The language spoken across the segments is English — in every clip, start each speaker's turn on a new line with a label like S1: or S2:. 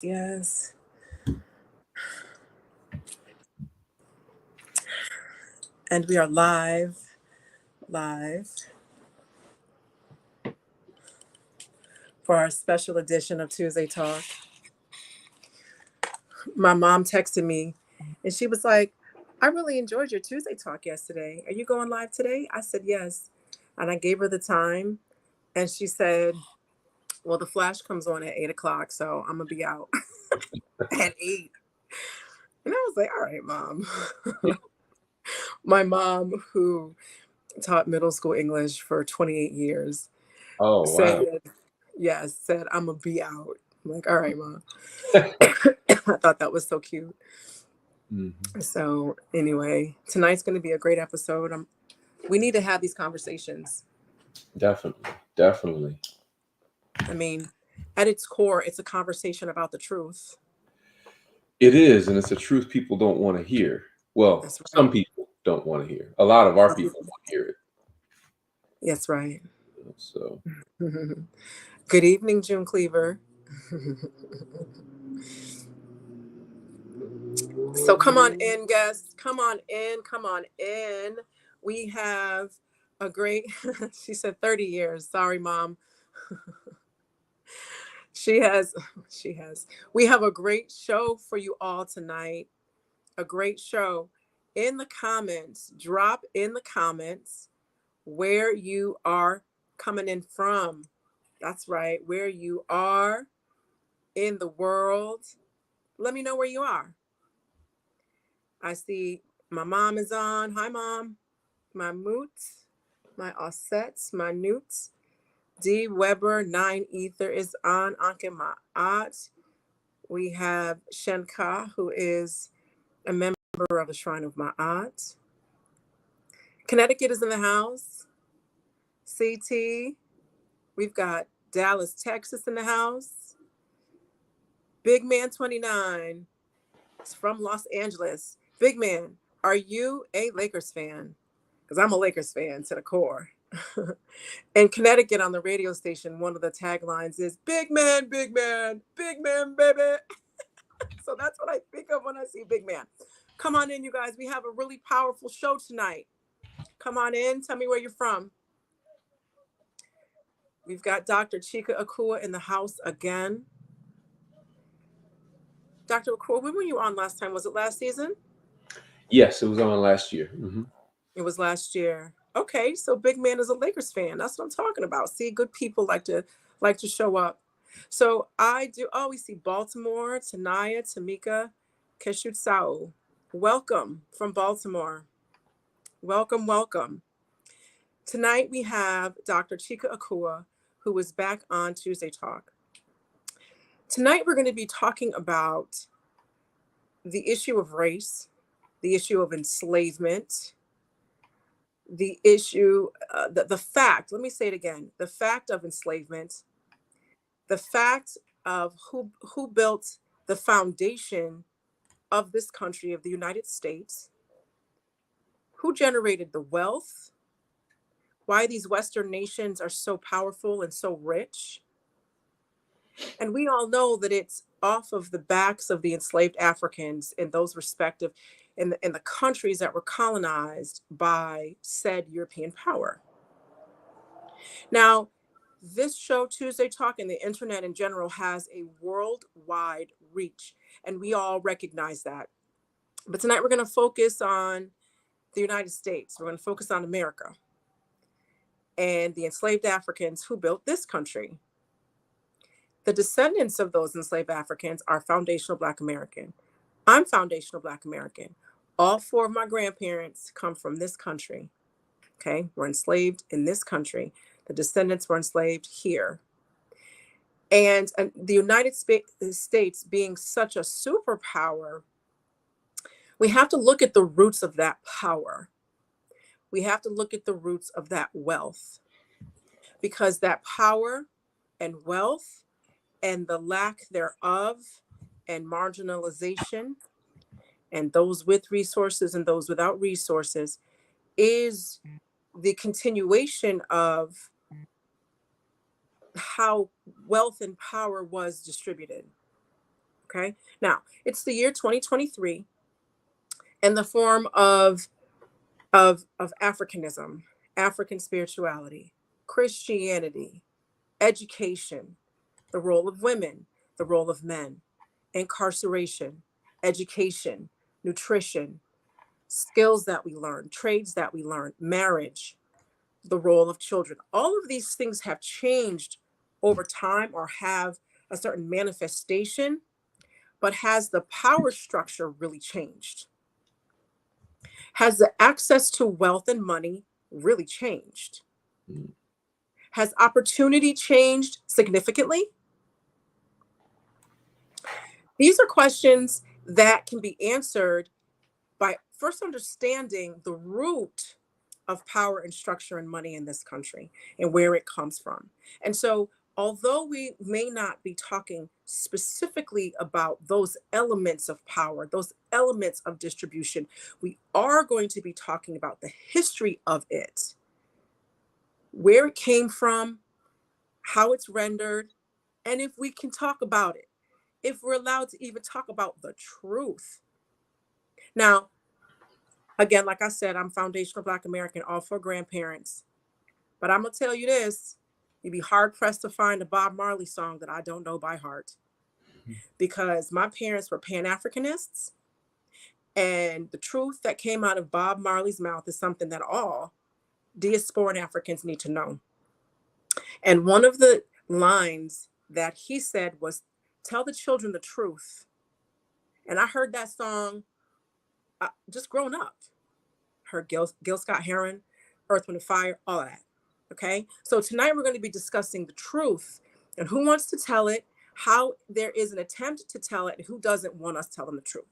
S1: Yes. And we are live for our special edition of Tuesday Talk. My mom texted me and she was like, I really enjoyed your Tuesday Talk yesterday. Are you going live today? I said, yes. And I gave her the time. And she said, well, the flash comes on at 8 o'clock, so I'm going to be out at 8. And I was like, all right, mom. My mom, who taught middle school English for 28 years,
S2: Oh,
S1: said,
S2: wow.
S1: said, I'm going to be out. I'm like, all right, mom. I thought that was so cute.
S2: Mm-hmm.
S1: So anyway, tonight's going to be a great episode. We need to have these conversations.
S2: Definitely.
S1: I mean, at its core, it's a conversation about the truth.
S2: It is, and it's a truth people don't want to hear. Well,
S1: That's
S2: some
S1: right.
S2: people don't want to hear. A lot of our people want to hear it.
S1: That's right.
S2: So,
S1: Good evening, June Cleaver. So come on in, guests. Come on in. Come on in. We have a great, she said 30 years. Sorry, mom. She has. We have a great show for you all tonight. A great show. In the comments, drop in the comments where you are coming in from. That's right, where you are in the world. Let me know where you are. I see my mom is on. Hi, mom. My moots, my offsets, my newts. D. Weber, 9 Ether is on. Anke Ma'at. We have Shenka, who is a member of the Shrine of Ma'at. Connecticut is in the house. CT. We've got Dallas, Texas in the house. Big Man 29 is from Los Angeles. Big Man, are you a Lakers fan? Because I'm a Lakers fan to the core. In Connecticut on the radio station, one of the taglines is big man, baby. So that's what I think of when I see big man. Come on in, you guys. We have a really powerful show tonight. Come on in. Tell me where you're from. We've got Dr. Chike Akua in the house again. Dr. Akua, when were you on last time? Was it last season?
S2: yes, it was on last year. Mm-hmm.
S1: It was last year. Okay, so big man is a Lakers fan. That's what I'm talking about. See, good people like to show up. So I do. Oh, we see Baltimore, Tanaya, Tamika, Keshutsao. Welcome from Baltimore. Welcome, welcome. Tonight we have Dr. Chike Akua, who is back on Tuesday Talk. Tonight we're going to be talking about the issue of race, the issue of enslavement, the issue, the fact, let me say it again, the fact of enslavement, the fact of who built the foundation of this country, of the United States, who generated the wealth, why these Western nations are so powerful and so rich. And we all know that it's off of the backs of the enslaved Africans in those respective, in the countries that were colonized by said European power. Now, this show, Tuesday Talk, and the internet in general has a worldwide reach, and we all recognize that. But tonight we're going to focus on the United States. We're going to focus on America and the enslaved Africans who built this country. The descendants of those enslaved Africans are foundational Black American. I'm foundational Black American. All 4 of my grandparents come from this country. Okay, we're enslaved in this country. The descendants were enslaved here. And the United States being such a superpower, we have to look at the roots of that power. We have to look at the roots of that wealth, because that power and wealth and the lack thereof and marginalization and those with resources and those without resources is the continuation of how wealth and power was distributed. Okay. Now, it's the year 2023, and the form of Africanism, African spirituality, Christianity, education, the role of women, the role of men, incarceration, education, nutrition, skills that we learn, trades that we learn, marriage, the role of children. All of these things have changed over time or have a certain manifestation, but has the power structure really changed? Has the access to wealth and money really changed?
S2: Mm.
S1: Has opportunity changed significantly? These are questions that can be answered by first understanding the root of power and structure and money in this country and where it comes from. And so, although we may not be talking specifically about those elements of power, those elements of distribution, we are going to be talking about the history of it, where it came from, how it's rendered, and if we can talk about it, if we're allowed to even talk about the truth. Now, again, like I said, I'm foundational Black American, all for grandparents. But I'm going to tell you this, you'd be hard pressed to find a Bob Marley song that I don't know by heart, because my parents were Pan-Africanists. And the truth that came out of Bob Marley's mouth is something that all diasporan Africans need to know. And one of the lines that he said was, "Tell the children the truth." And I heard that song just growing up. Heard Gil Scott Heron, Earth, Wind, and Fire, all that. Okay. So tonight we're going to be discussing the truth and who wants to tell it, how there is an attempt to tell it, and who doesn't want us telling the truth.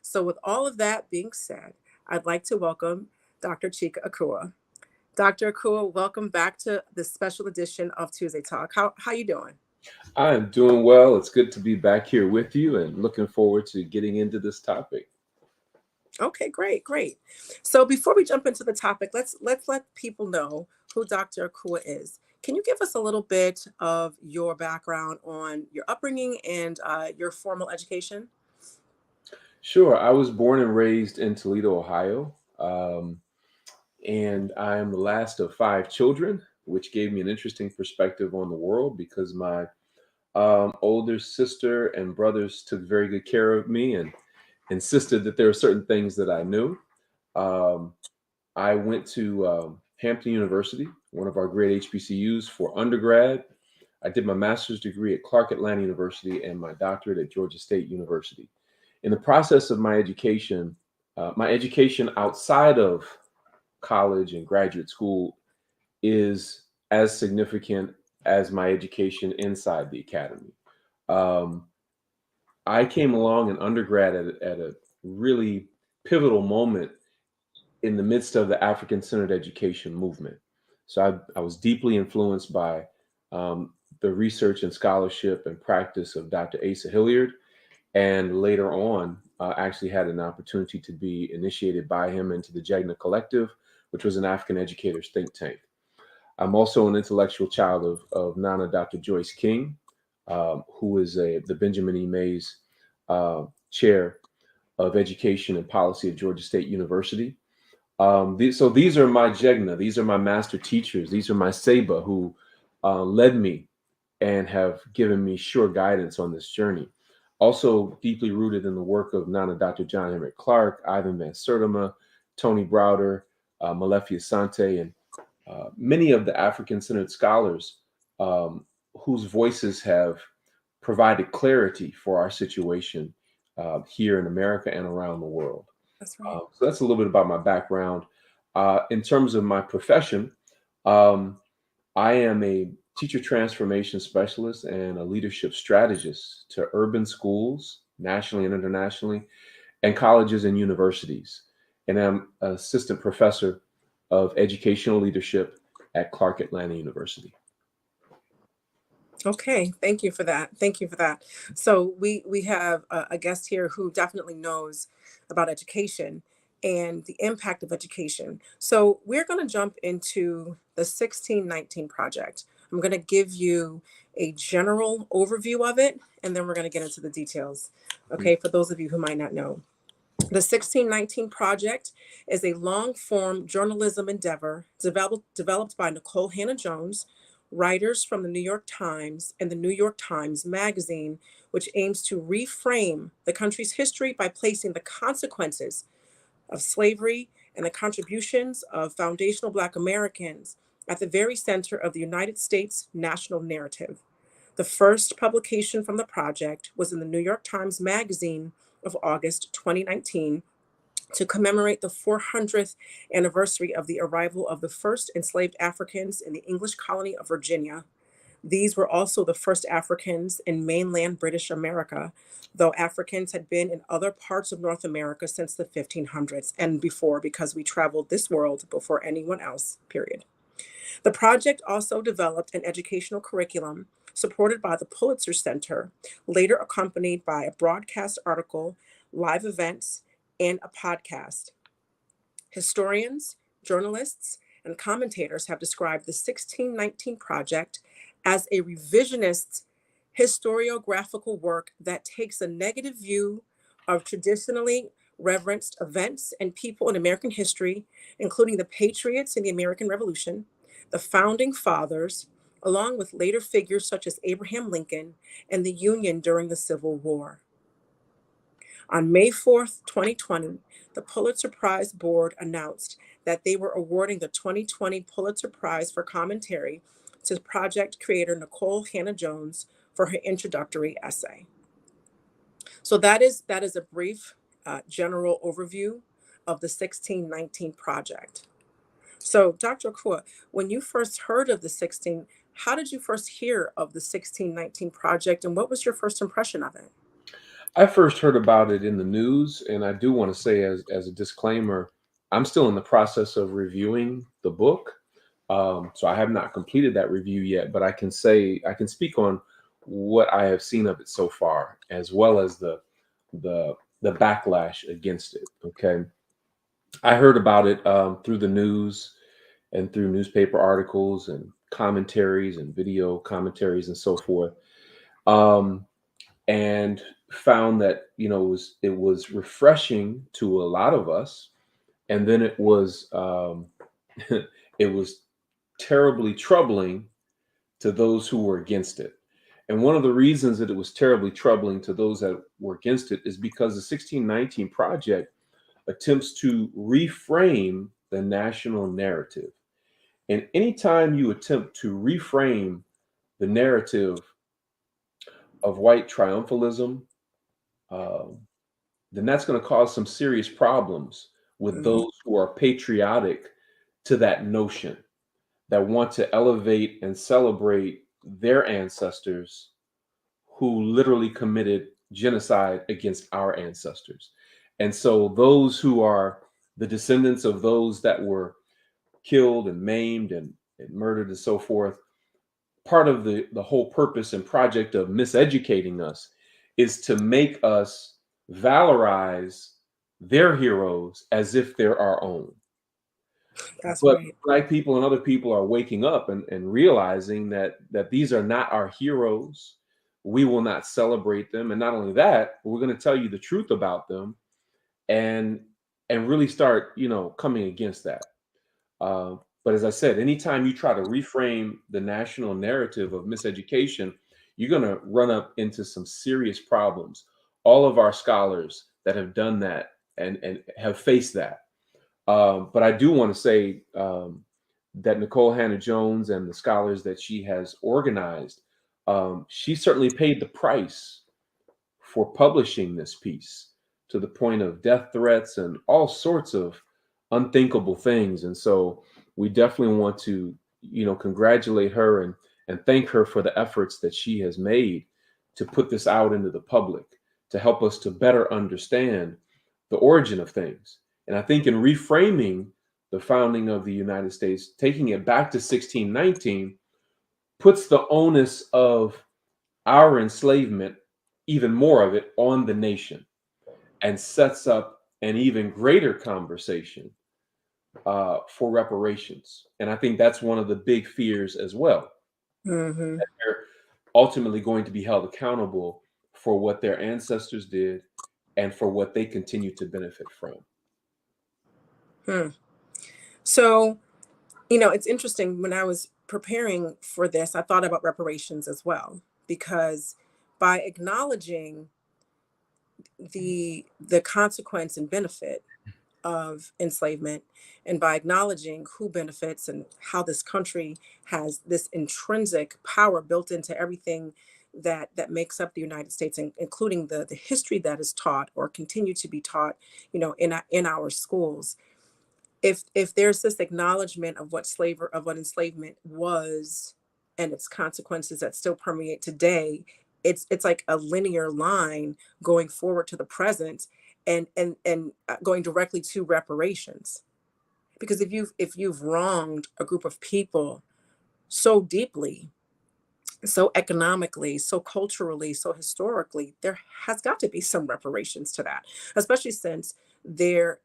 S1: So with all of that being said, I'd like to welcome Dr. Chike Akua. Dr. Akua, welcome back to this special edition of Tuesday Talk. How you doing?
S2: I am doing well. It's good to be back here with you and looking forward to getting into this topic.
S1: Okay, great. So before we jump into the topic, let's let people know who Dr. Akua is. Can you give us a little bit of your background on your upbringing and your formal education?
S2: Sure. I was born and raised in Toledo, Ohio, and I am the last of 5 children, which gave me an interesting perspective on the world because my older sister and brothers took very good care of me and insisted that there were certain things that I knew. Um, I went to Hampton University, one of our great HBCUs, for undergrad. I did my master's degree at Clark Atlanta University and my doctorate at Georgia State University. In the process of my education outside of college and graduate school is as significant as my education inside the academy. Um, I came along in undergrad at a really pivotal moment in the midst of the African-centered education movement. So I was deeply influenced by the research and scholarship and practice of Dr. Asa Hilliard, and later on, actually had an opportunity to be initiated by him into the Jegna Collective, which was an African educators think tank. I'm also an intellectual child of Nana Dr. Joyce King, who is the Benjamin E. Mays Chair of Education and Policy at Georgia State University. So these are my Jegna, these are my master teachers, these are my Seba who led me and have given me sure guidance on this journey. Also deeply rooted in the work of Nana Dr. John Henrik Clarke, Ivan Van Sertima, Tony Browder, Malefi Asante, and many of the African-centered scholars whose voices have provided clarity for our situation here in America and around the world.
S1: That's right.
S2: So that's a little bit about my background. In terms of my profession, I am a teacher transformation specialist and a leadership strategist to urban schools, nationally and internationally, and colleges and universities. And I'm an assistant professor of educational leadership at Clark Atlanta University.
S1: Okay, thank you for that. Thank you for that. So we have a guest here who definitely knows about education and the impact of education. So we're going to jump into the 1619 project, I'm going to give you a general overview of it, and then we're going to get into the details. Okay, for those of you who might not know. The 1619 Project is a long-form journalism endeavor developed by Nicole Hannah-Jones, writers from the New York Times and the New York Times Magazine, which aims to reframe the country's history by placing the consequences of slavery and the contributions of foundational Black Americans at the very center of the United States national narrative. The first publication from the project was in the New York Times Magazine of August 2019 to commemorate the 400th anniversary of the arrival of the first enslaved Africans in the English colony of Virginia. These were also the first Africans in mainland British America, though Africans had been in other parts of North America since the 1500s and before, because we traveled this world before anyone else, period. The project also developed an educational curriculum supported by the Pulitzer Center, later accompanied by a broadcast article, live events, and a podcast. Historians, journalists, and commentators have described the 1619 Project as a revisionist historiographical work that takes a negative view of traditionally reverenced events and people in American history, including the patriots in the American Revolution, the founding fathers, along with later figures such as Abraham Lincoln and the Union during the Civil War. On May 4th, 2020, the Pulitzer Prize Board announced that they were awarding the 2020 Pulitzer Prize for Commentary to project creator Nicole Hannah-Jones for her introductory essay. So that is a brief general overview of the 1619 Project. So, Dr. Akua, when you first heard of how did you first hear of the 1619 Project, and what was your first impression of it?
S2: I first heard about it in the news, and I do want to say, as a disclaimer, I'm still in the process of reviewing the book. So I have not completed that review yet, but I can speak on what I have seen of it so far, as well as the backlash against it. Okay, I heard about it through the news and through newspaper articles and commentaries and video commentaries and so forth. And found that it was refreshing to a lot of us, and then it was it was terribly troubling to those who were against it. And one of the reasons that it was terribly troubling to those that were against it is because the 1619 Project attempts to reframe the national narrative. And anytime you attempt to reframe the narrative of white triumphalism, then that's going to cause some serious problems with those who are patriotic to that notion, that want to elevate and celebrate their ancestors who literally committed genocide against our ancestors. And so those who are the descendants of those that were killed and maimed and murdered and so forth, part of the whole purpose and project of miseducating us is to make us valorize their heroes as if they're our own.
S1: That's
S2: But
S1: right.
S2: Black people and other people are waking up and realizing that these are not our heroes. We will not celebrate them. And not only that, we're going to tell you the truth about them and really start, coming against that. But as I said, anytime you try to reframe the national narrative of miseducation, you're going to run up into some serious problems. All of our scholars that have done that and have faced that. But I do want to say that Nicole Hannah-Jones and the scholars that she has organized, she certainly paid the price for publishing this piece, to the point of death threats and all sorts of unthinkable things. And so we definitely want to, congratulate her and thank her for the efforts that she has made to put this out into the public, to help us to better understand the origin of things. And I think in reframing the founding of the United States, taking it back to 1619, puts the onus of our enslavement, even more of it, on the nation, and sets up an even greater conversation for reparations. And I think that's one of the big fears as well.
S1: Mm-hmm.
S2: They're ultimately going to be held accountable for what their ancestors did and for what they continue to benefit from.
S1: Hmm. So, it's interesting. When I was preparing for this, I thought about reparations as well, because by acknowledging the consequence and benefit of enslavement, and by acknowledging who benefits and how this country has this intrinsic power built into everything that makes up the United States, including the history that is taught or continue to be taught, in our schools. If there's this acknowledgement of what enslavement was and its consequences that still permeate today, it's like a linear line going forward to the present, and going directly to reparations. Because if you've wronged a group of people so deeply, so economically, so culturally, so historically, there has got to be some reparations to that, especially since there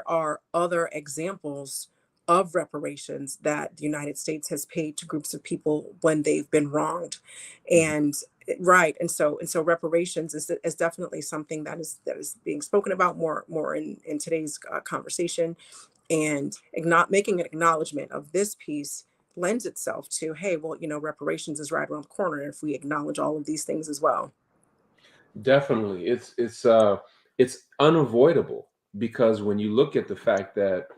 S1: are other examples of reparations that the United States has paid to groups of people when they've been wronged.
S2: Mhm.
S1: And right, and so reparations is definitely something that is being spoken about more in today's conversation, and not making an acknowledgement of this piece lends itself to, hey, well, reparations is right around the corner if we acknowledge all of these things as well.
S2: Definitely. It's unavoidable because when you look at the fact that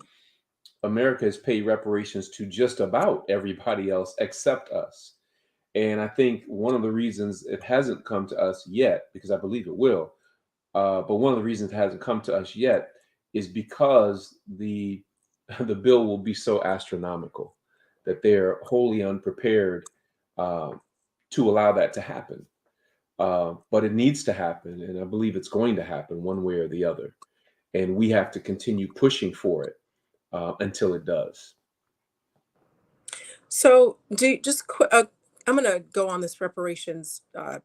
S2: America has paid reparations to just about everybody else except us. And I think one of the reasons it hasn't come to us yet, because I believe it will, but one of the reasons it hasn't come to us yet is because the the bill will be so astronomical that they're wholly unprepared uh, to allow that to happen. But it needs to happen, and I believe it's going to happen one way or the other. And we have to continue pushing for it until it does.
S1: So I'm going to go on this reparations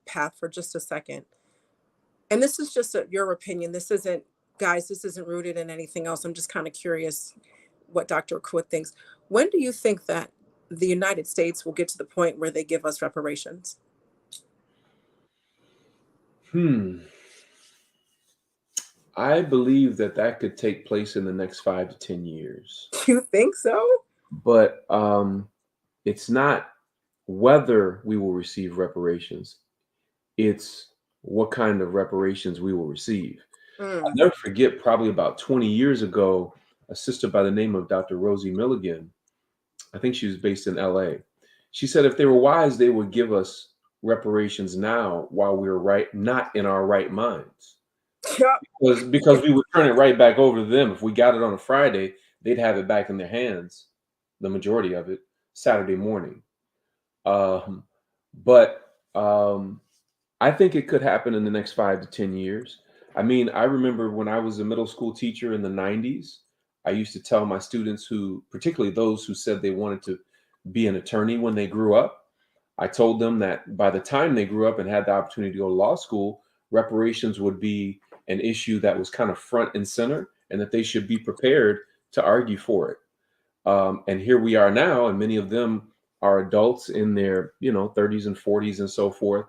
S1: path for just a second. And this is just your opinion. This isn't, guys, this isn't rooted in anything else. I'm just kind of curious what Dr. Akua thinks. When do you think that the United States will get to the point where they give us reparations?
S2: Hmm. I believe that that could take place in the next 5 to 10 years.
S1: You think so?
S2: But it's not whether we will receive reparations, it's what kind of reparations we will receive. I'll
S1: Mm.
S2: never forget, probably about 20 years ago, a sister by the name of Dr. Rosie Milligan, I think she was based in LA. She said if they were wise, they would give us reparations now while we were not in our right minds.
S1: Yep.
S2: Because we would turn it right back over to them. If we got it on a Friday, they'd have it back in their hands, the majority of it, Saturday morning. Um, but I think it could happen in the next 5 to 10 years. I mean, I remember when I was a middle school teacher in the 90s, I used to tell my students who, particularly those who said they wanted to be an attorney when they grew up, I told them that by the time they grew up and had the opportunity to go to law school, reparations would be an issue that was kind of front and center and that they should be prepared to argue for it. And here we are now, and many of them are adults in their 30s and 40s and so forth.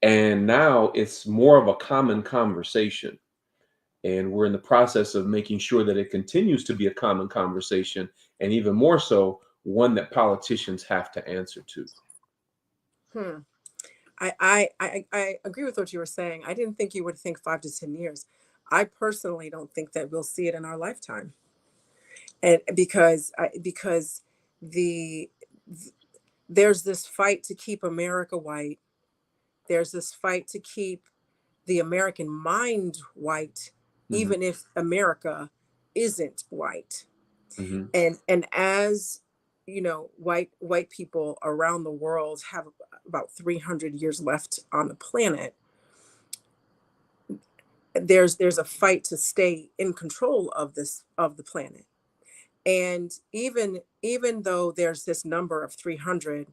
S2: And now it's more of a common conversation. And we're in the process of making sure that it continues to be a common conversation, and even more so, one that politicians have to answer to.
S1: Hmm. I agree with what you were saying. I didn't think you would think 5 to 10 years. I personally don't think that we'll see it in our lifetime, and because the there's this fight to keep America white. There's this fight to keep the American mind white,
S2: Hmm.
S1: even if America isn't white.
S2: Hmm.
S1: And as white people around the world have about 300 years left on the planet. There's a fight to stay in control of the planet. And even though there's this number of 300,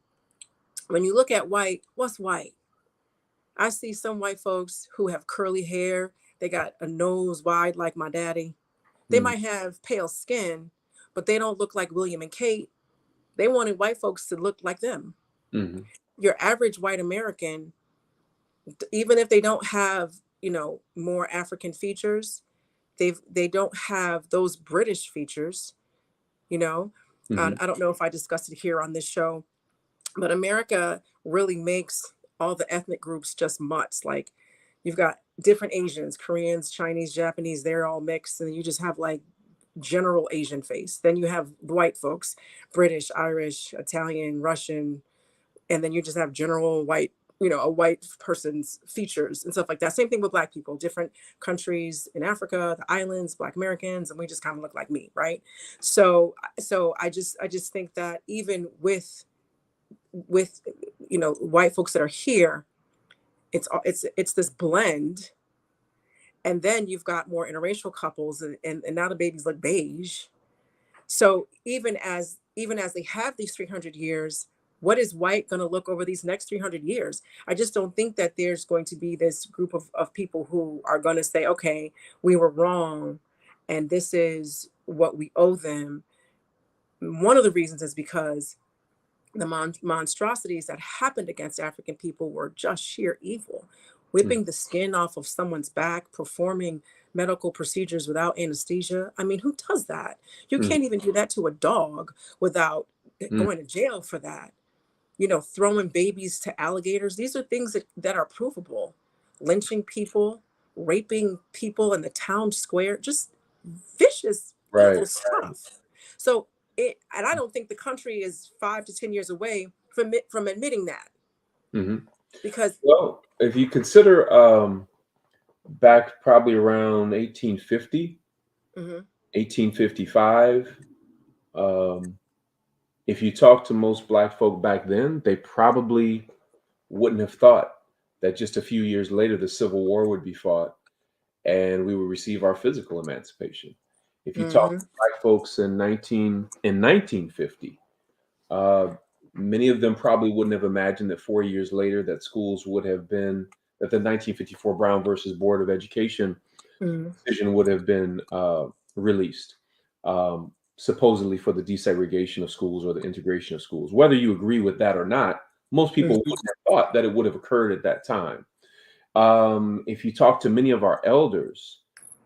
S1: when you look at white, what's white? I see some white folks who have curly hair. They got a nose wide like my daddy. They
S2: Hmm.
S1: might have pale skin, but they don't look like William and Kate. They wanted white folks to look like them.
S2: Hmm.
S1: Your average white American, even if they don't have, more African features, they don't have those British features, you know.
S2: Hmm.
S1: I don't know if I discussed it here on this show, but America really makes all the ethnic groups just mutts. Like, you've got different Asians, Koreans, Chinese, Japanese, they're all mixed, and you just have like general Asian face. Then you have white folks, British, Irish, Italian, Russian, and then you just have general white, a white person's features and stuff like that. Same thing with black people, different countries in Africa, the islands, black Americans, and we just kind of look like me, right? So I just think that even with white folks that are here, it's this blend. And then you've got more interracial couples, and now the babies look beige. So even as they have these 300 years, what is white going to look over these next 300 years? I just don't think that there's going to be this group of people who are going to say, okay, we were wrong, and this is what we owe them. One of the reasons is because the monstrosities that happened against African people were just sheer evil. Whipping the skin off of someone's back, performing medical procedures without anesthesia. I mean, who does that? You
S2: Hmm.
S1: can't even do that to a dog without going to jail for that. Throwing babies to alligators. These are things that are provable. Lynching people, raping people in the town square, just vicious, evil
S2: Right.
S1: stuff. So and I don't think the country is 5 to 10 years away from admitting that,
S2: Hmm.
S1: because
S2: Well, if you consider back probably around 1850,
S1: mhm,
S2: 1855, um, if you talk to most black folk back then, they probably wouldn't have thought that just a few years later the Civil War would be fought and we would receive our physical emancipation. If you talk
S1: mhm,
S2: to black folks in 1950, uh, many of them probably wouldn't have imagined that 4 years later that schools would have been that the 1954 Brown versus Board of Education
S1: mhm,
S2: decision would have been released, supposedly for the desegregation of schools or the integration of schools. Whether you agree with that or not, most people
S1: mhm.
S2: wouldn't have thought that it would have occurred at that time. If you talk to many of our elders,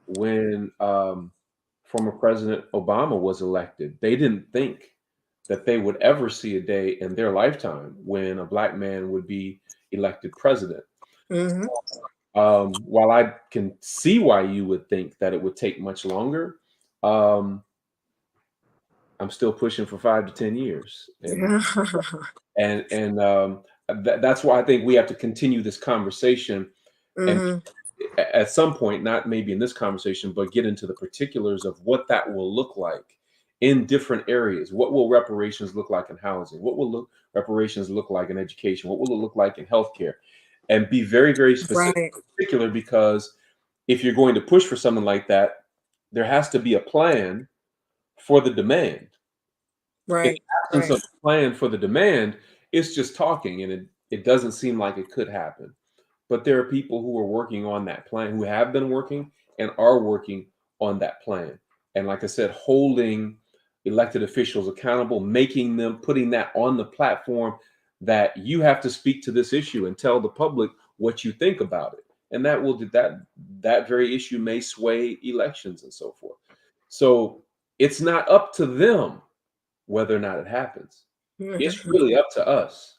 S2: when former President Obama was elected, they didn't think that they would ever see a day in their lifetime when a black man would be elected president.
S1: Mhm.
S2: While I can see why you would think that it would take much longer, um, I'm still pushing for 5 to 10 years, and
S1: Yeah.
S2: and and um, that's why I think we have to continue this conversation, and
S1: Mhm.
S2: at some point, not maybe in this conversation, but get into the particulars of what that will look like in different areas. What will reparations look like in housing? What will reparations look like in education? What will it look like in healthcare? And be very, very specific,
S1: Right.
S2: particular, because if you're going to push for something like that, there has to be a plan for the demand. In
S1: Right.
S2: absence
S1: Right.
S2: of a plan for the demand, it's just talking, and it doesn't seem like it could happen. But there are people who are working on that plan, who have been working and are working on that plan. And like I said, holding elected officials accountable, making them, putting that on the platform that you have to speak to this issue and tell the public what you think about it. And that will do that very issue may sway elections and so forth. So it's not up to them whether or not it happens. It's really up to us.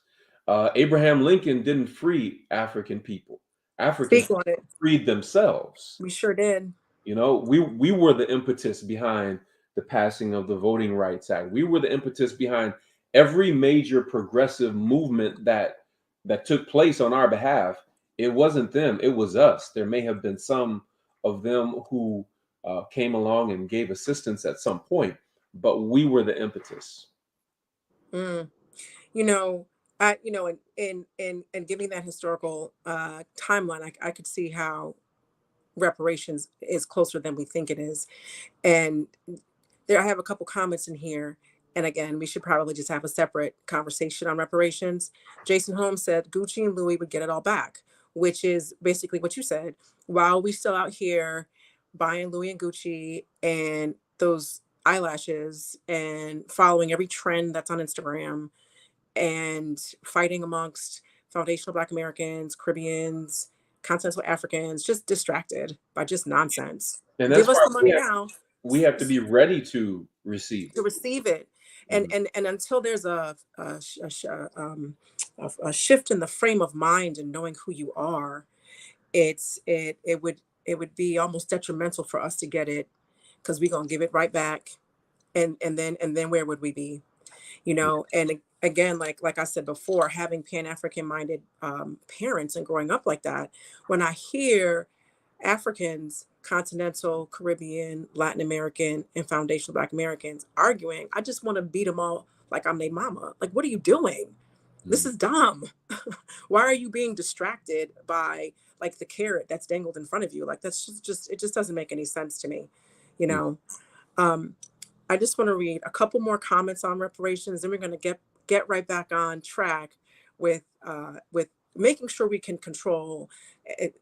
S2: Abraham Lincoln didn't free African people. African
S1: Speak on
S2: people
S1: it.
S2: freed themselves.
S1: We sure did.
S2: We were the impetus behind the passing of the Voting Rights Act. We were the impetus behind every major progressive movement that took place on our behalf. It wasn't them, it was us. There may have been some of them who came along and gave assistance at some point, but we were the impetus.
S1: Mm. You know, in giving that historical timeline, I could see how reparations is closer than we think it is. And I have a couple comments in here. And again, we should probably just have a separate conversation on reparations. Jason Holmes said Gucci and Louis would get it all back, which is basically what you said. While we still out here buying Louis and Gucci and those eyelashes and following every trend that's on Instagram, and fighting amongst foundational Black Americans, Caribbeans, continental Africans, just distracted by just nonsense.
S2: And that's
S1: Give us
S2: why
S1: the money now
S2: we have to be ready to receive
S1: to
S2: it.
S1: receive it. And
S2: Mhm.
S1: and until there's a shift in the frame of mind and knowing who you are, it would be almost detrimental for us to get it, because we're gonna give it right back. And then where would we be? You
S2: Yeah,
S1: know, and again, like I said before, having Pan-African minded parents and growing up like that, when I hear Africans, continental, Caribbean, Latin American, and foundational Black Americans arguing, I just want to beat them all like I'm their mama. Like, what are you doing? This
S2: mm,
S1: is dumb. Why are you being distracted by like the carrot that's dangled in front of you? Like, that's just it just doesn't make any sense to me, you
S2: yeah,
S1: know. Um, I just want to read a couple more comments on reparations, and we're going to get right back on track with making sure we can control,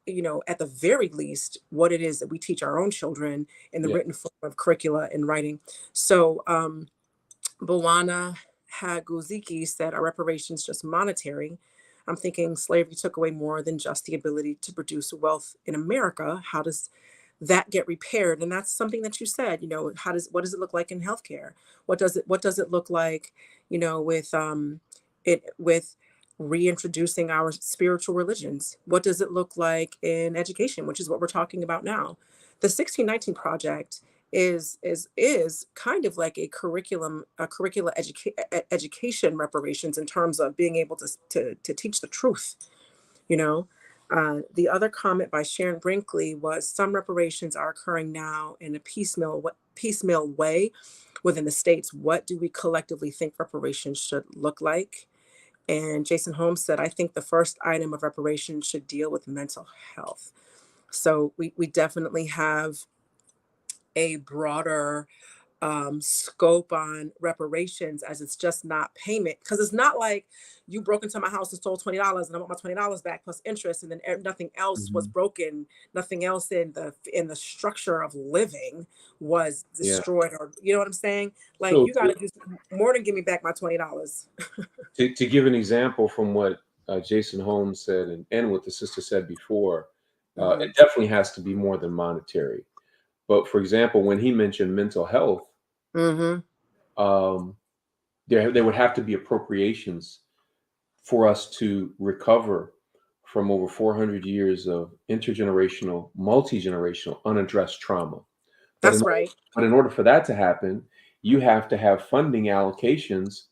S1: you know, at the very least, what it is that we teach our own children in the
S2: yeah,
S1: written form of curricula and writing. So, Bawana Haguziki said, "Are reparations just monetary?" I'm thinking slavery took away more than just the ability to produce wealth in America. How does that get repaired? And that's something that you said. You know, what does it look like in healthcare? What does it look like? You know, with reintroducing our spiritual religions. What does it look like in education, which is what we're talking about now? The 1619 project is kind of like education reparations in terms of being able to teach the truth, you know. The other comment by Sharon Brinkley was, some reparations are occurring now in a piecemeal way within the states. What do we collectively think reparations should look like? And Jason Holmes said, I think the first item of reparations should deal with mental health. So we definitely have a broader scope on reparations, as it's just not payment, because it's not like you broke into my house and stole $20 and I want my $20 back plus interest, and then nothing else was
S2: mhm,
S1: broken, nothing else in the structure of living was
S2: yeah.
S1: destroyed, or you know what I'm saying? Like,
S2: So
S1: you got to do more than give me back my $20.
S2: to give an example from what Jason Holmes said and what the sister said before,
S1: Hmm.
S2: it definitely has to be more than monetary. But for example, when he mentioned mental health,
S1: Hmm.
S2: um, there would have to be appropriations for us to recover from over 400 years of intergenerational, multi-generational, unaddressed trauma. But
S1: That's right.
S2: in order for that to happen, you have to have funding allocations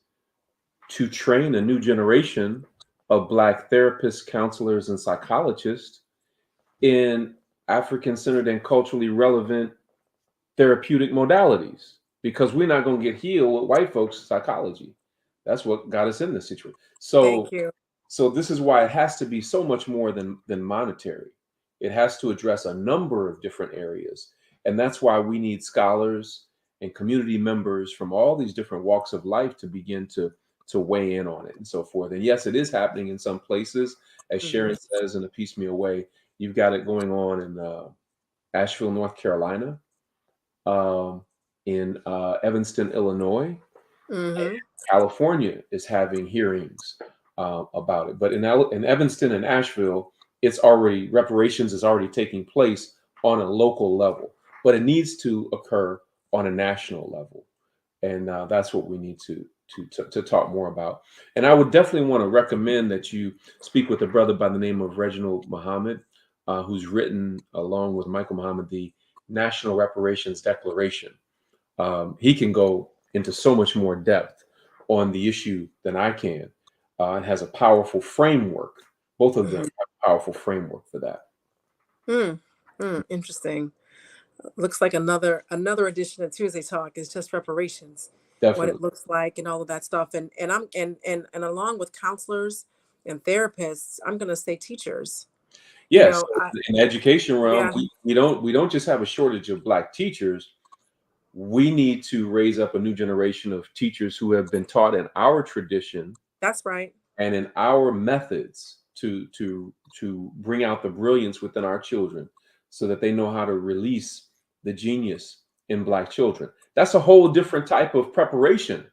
S2: to train a new generation of Black therapists, counselors, and psychologists in African centered and culturally relevant therapeutic modalities, because we're not going to get healed with white folks' psychology. That's what got us in this situation.
S1: Thank
S2: So,
S1: you.
S2: this is why it has to be so much more than monetary. It has to address a number of different areas, and that's why we need scholars and community members from all these different walks of life to begin to weigh in on it and so forth. And yes, it is happening in some places, as
S1: Hmm.
S2: Sharon says, in a piecemeal way. You've got it going on in Asheville, North Carolina, um, in Evanston, Illinois.
S1: Hmm.
S2: California is having hearings about it. But in Evanston and Asheville, it's already reparations is already taking place on a local level, but it needs to occur on a national level, and that's what we need to talk more about. And I would definitely want to recommend that you speak with a brother by the name of Reginald Muhammad, who's written along with Michael Muhammad the National Reparations Declaration. He can go into so much more depth on the issue than I can, and has a powerful framework. Both of them
S1: Hmm.
S2: have a powerful framework for that.
S1: Mm. Mm. Interesting. Looks like another edition of Tuesday Talk is just reparations, what it
S2: Definitely.
S1: looks like and all of that stuff. And I'm and along with counselors and therapists, I'm gonna say teachers. You
S2: Yes,
S1: know, I
S2: in the education realm,
S1: yeah,
S2: we don't just have a shortage of Black teachers. We need to raise up a new generation of teachers who have been taught in our tradition
S1: that's right.
S2: and in our methods to bring out the brilliance within our children, so that they know how to release the genius in Black children. That's a whole different type of preparation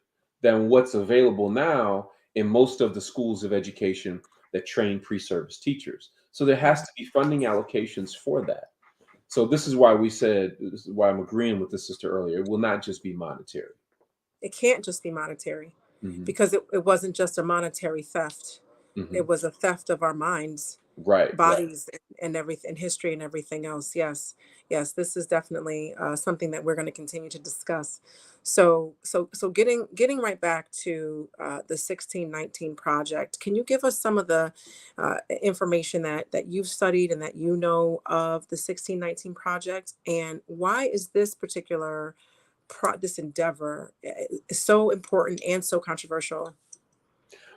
S2: than what's available now in most of the schools of education that train pre-service teachers. So there has to be funding allocations for that. So this is why this is why I'm agreeing with the sister earlier. It will not just be monetary.
S1: It can't just be monetary,
S2: Hmm.
S1: because it wasn't just a monetary theft.
S2: Hmm.
S1: It was a theft of our minds,
S2: Right, right.
S1: bodies, and everything, history and everything else. Yes, yes, this is definitely something that we're going to continue to discuss. So getting right back to the 1619 project, can you give us some of the information that you've studied and that you know of the 1619 project, and why is this particular this endeavor is so important and so controversial?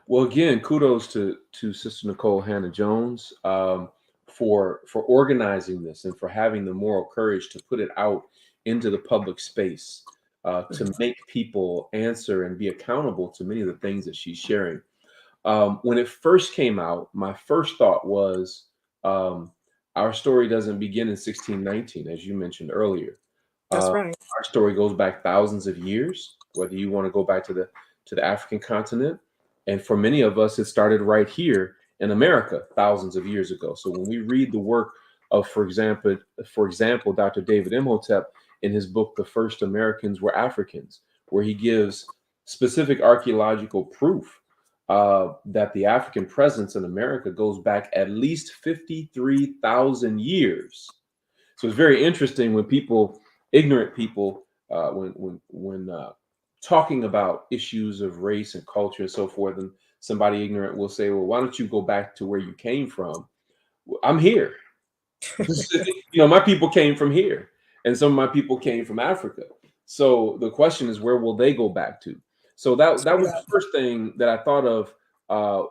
S2: Well, again, kudos to Sister Nicole Hannah Jones, for organizing this and for having the moral courage to put it out into the public space, to
S1: Mhm.
S2: make people answer and be accountable to many of the things that she's sharing. When it first came out, my first thought was, um, our story doesn't begin in 1619, as you mentioned earlier.
S1: That's
S2: Uh,
S1: right.
S2: our story goes back thousands of years, whether you want to go back to the African continent, and for many of us, it started right here in America thousands of years ago. So when we read the work of, for example, Dr. David Imhotep in his book, "The First Americans Were Africans," where he gives specific archaeological proof that the African presence in America goes back at least 53,000 years. So it's very interesting when ignorant people, when talking about issues of race and culture and so forth, and somebody ignorant will say, "Well, why don't you go back to where you came from?" Well, I'm here. My people came from here, and some of my people came from Africa. So the question is, where will they go back to? So that
S1: Straight
S2: was the
S1: up.
S2: first thing that I thought of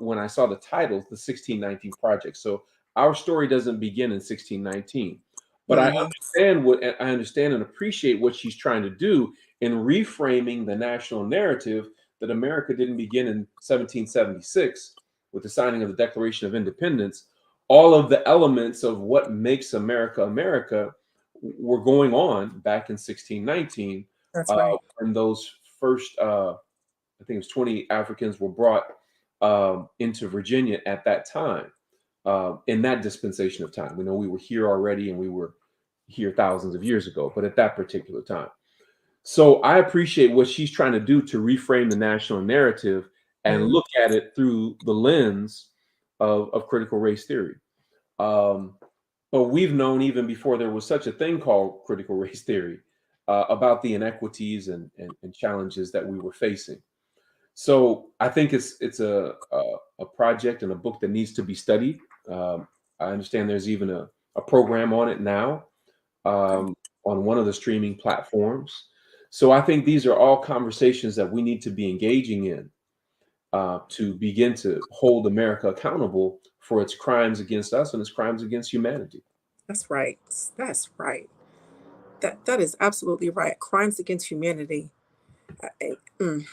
S2: when I saw the title, the 1619 Project. So our story doesn't begin in 1619, but
S1: Hmm.
S2: I understand and appreciate what she's trying to do in reframing the national narrative that America didn't begin in 1776 with the signing of the Declaration of Independence. All of the elements of what makes America America were going on back in 1619,
S1: That's right.
S2: when those first, I think it was 20 Africans were brought into Virginia at that time, in that dispensation of time. We know we were here already and we were here thousands of years ago, but at that particular time. So I appreciate what she's trying to do to reframe the national narrative and
S1: Mm.
S2: look at it through the lens of critical race theory. Um, but we've known even before there was such a thing called critical race theory, about the inequities and challenges that we were facing. So I think it's a project and a book that needs to be studied. I understand there's even a program on it now,
S1: Okay.
S2: um, on one of the streaming platforms. So I think these are all conversations that we need to be engaging in, to begin to hold America accountable for its crimes against us and its crimes against humanity.
S1: That's right. That's right. That is absolutely right. Crimes against humanity. Mm.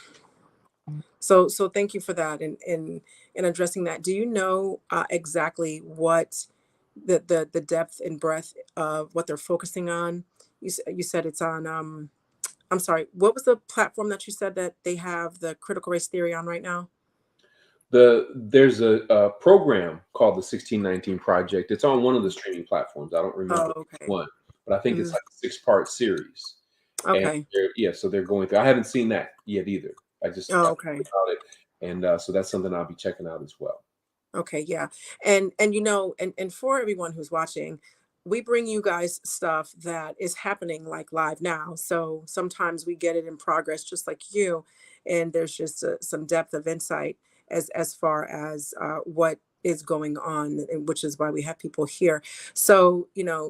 S1: So thank you for that, and in addressing that. Do you know exactly what the depth and breadth of what they're focusing on? You said it's on. I'm sorry. What was the platform that you said that they have the critical race theory on right now?
S2: There's a program called the 1619 Project. It's on one of the streaming platforms. I don't remember
S1: Oh,
S2: which
S1: okay.
S2: one, but I think it's
S1: Mhm.
S2: like a six-part series. And
S1: Okay.
S2: so they're going through. I haven't seen that yet either. I
S1: Oh,
S2: heard
S1: okay.
S2: about it, and so that's something I'll be checking out as well.
S1: Okay, yeah. And and for everyone who's watching, we bring you guys stuff that is happening like live now. So sometimes we get it in progress just like you, and there's just some depth of insight as far as what is going on, and which is why we have people here. So,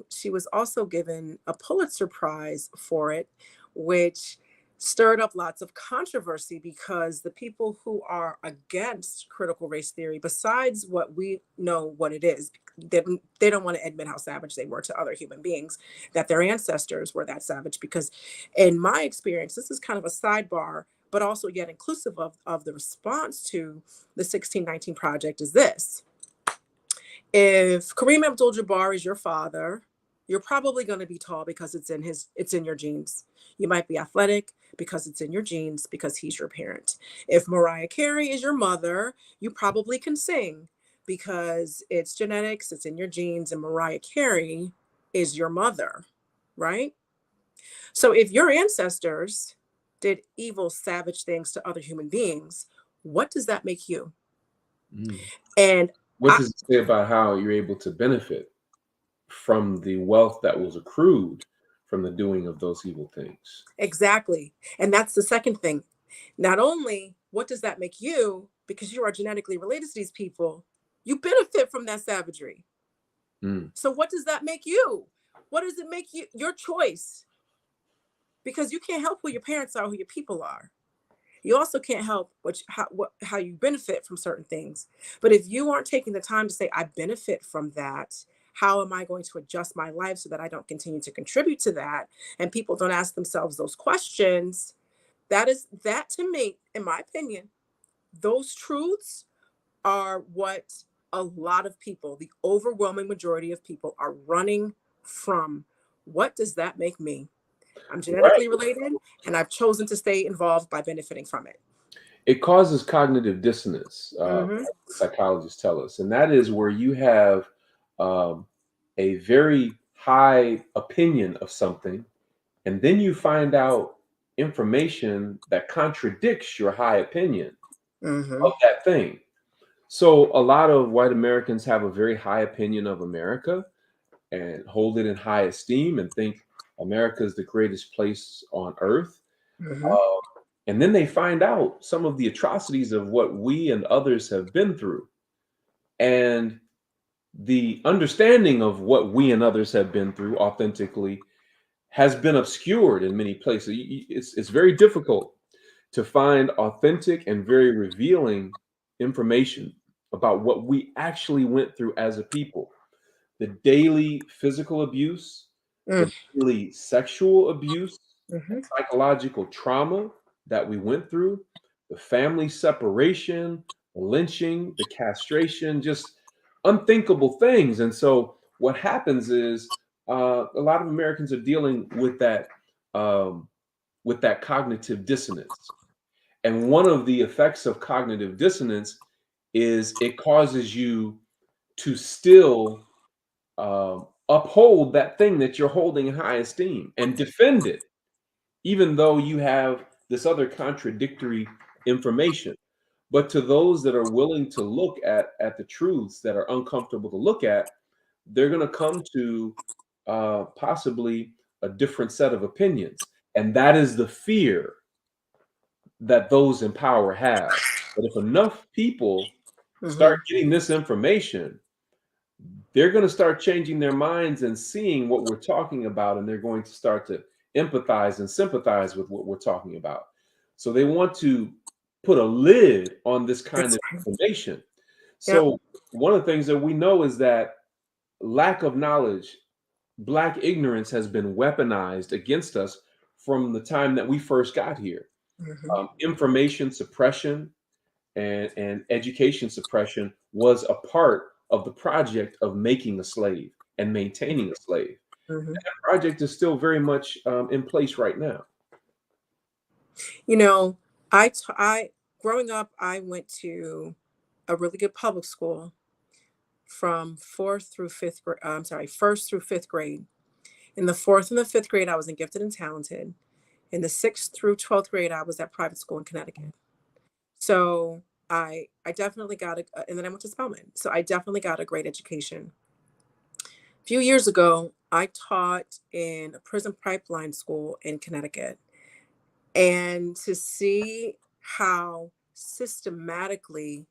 S1: she was also given a Pulitzer Prize for it, which stirred up lots of controversy because the people who are against critical race theory, besides what we know what it is, they don't want to admit how savage they were to other human beings, that their ancestors were that savage. Because, in my experience, this is kind of a sidebar, but also yet inclusive of the response to the 1619 Project, is this: if Kareem Abdul Jabbar is your father, You're probably going to be tall because it's in your genes. You might be athletic because it's in your genes because he's your parent. If Mariah Carey is your mother, you probably can sing because it's genetics, it's in your genes, and Mariah Carey is your mother, right? So if your ancestors did evil, savage things to other human beings, what does that make you?
S2: Mm.
S1: And
S2: What
S1: I,
S2: does it say about how you're able to benefit from the wealth that was accrued from the doing of those evil things?
S1: exactly. And that's the second thing. Not only what does that make you, because you are genetically related to these people, you benefit from that savagery.
S2: Mm.
S1: So what does that make you? What does it make you? Your choice. Because you can't help who your parents are, who your people are. You also can't help how you benefit from certain things. But if you aren't taking the time to say, I benefit from that, how am I going to adjust my life so that I don't continue to contribute to that? And people don't ask themselves those questions. That to me, in my opinion, those truths are what a lot of people, the overwhelming majority of people, are running from. What does that make me? I'm
S2: Right.
S1: genetically related, and I've chosen to stay involved by benefiting from it.
S2: It causes cognitive dissonance,
S1: Mm-hmm.
S2: as psychologists tell us, and that is where you have um, a very high opinion of something, and then you find out information that contradicts your high opinion
S1: Mm-hmm.
S2: of that thing. So a lot of white Americans have a very high opinion of America and hold it in high esteem and think America is the greatest place on earth.
S1: Mm-hmm.
S2: Uh, and then they find out some of the atrocities of what we and others have been through. And the understanding of what we and others have been through authentically has been obscured in many places. It's very difficult to find authentic and very revealing information about what we actually went through as a people. The daily physical abuse, the daily sexual abuse,
S1: Mm-hmm.
S2: and psychological trauma that we went through, the family separation, the lynching, the castration, just unthinkable things. And so what happens is a lot of Americans are dealing um, with that cognitive dissonance. And one of the effects of cognitive dissonance is it causes you to still uphold that thing that you're holding in high esteem and defend it, even though you have this other contradictory information. But to those that are willing to look at the truths that are uncomfortable to look at, they're going to come to possibly a different set of opinions, and that is the fear that those in power have. But if enough people start
S1: Mm-hmm.
S2: getting this information, they're going to start changing their minds and seeing what we're talking about, and they're going to start to empathize and sympathize with what we're talking about. So they want to put a lid on this kind
S1: That's
S2: of information.
S1: yep.
S2: So one of the things that we know is that lack of knowledge, Black ignorance has been weaponized against us from the time that we first got here.
S1: Mm-hmm.
S2: Information suppression and education suppression was a part of the project of making a slave and maintaining a slave.
S1: Mm-hmm.
S2: That project is still very much in place right now.
S1: You know, I growing up, I went to a really good public school from fourth through fifth grade. I'm sorry, first through fifth grade. In the fourth and the fifth grade, I was in gifted and talented. In the sixth through 12th grade, I was at private school in Connecticut. So I definitely got and then I went to Spelman. So I definitely got a great education. A few years ago, I taught in a prison pipeline school in Connecticut. And to see how systematically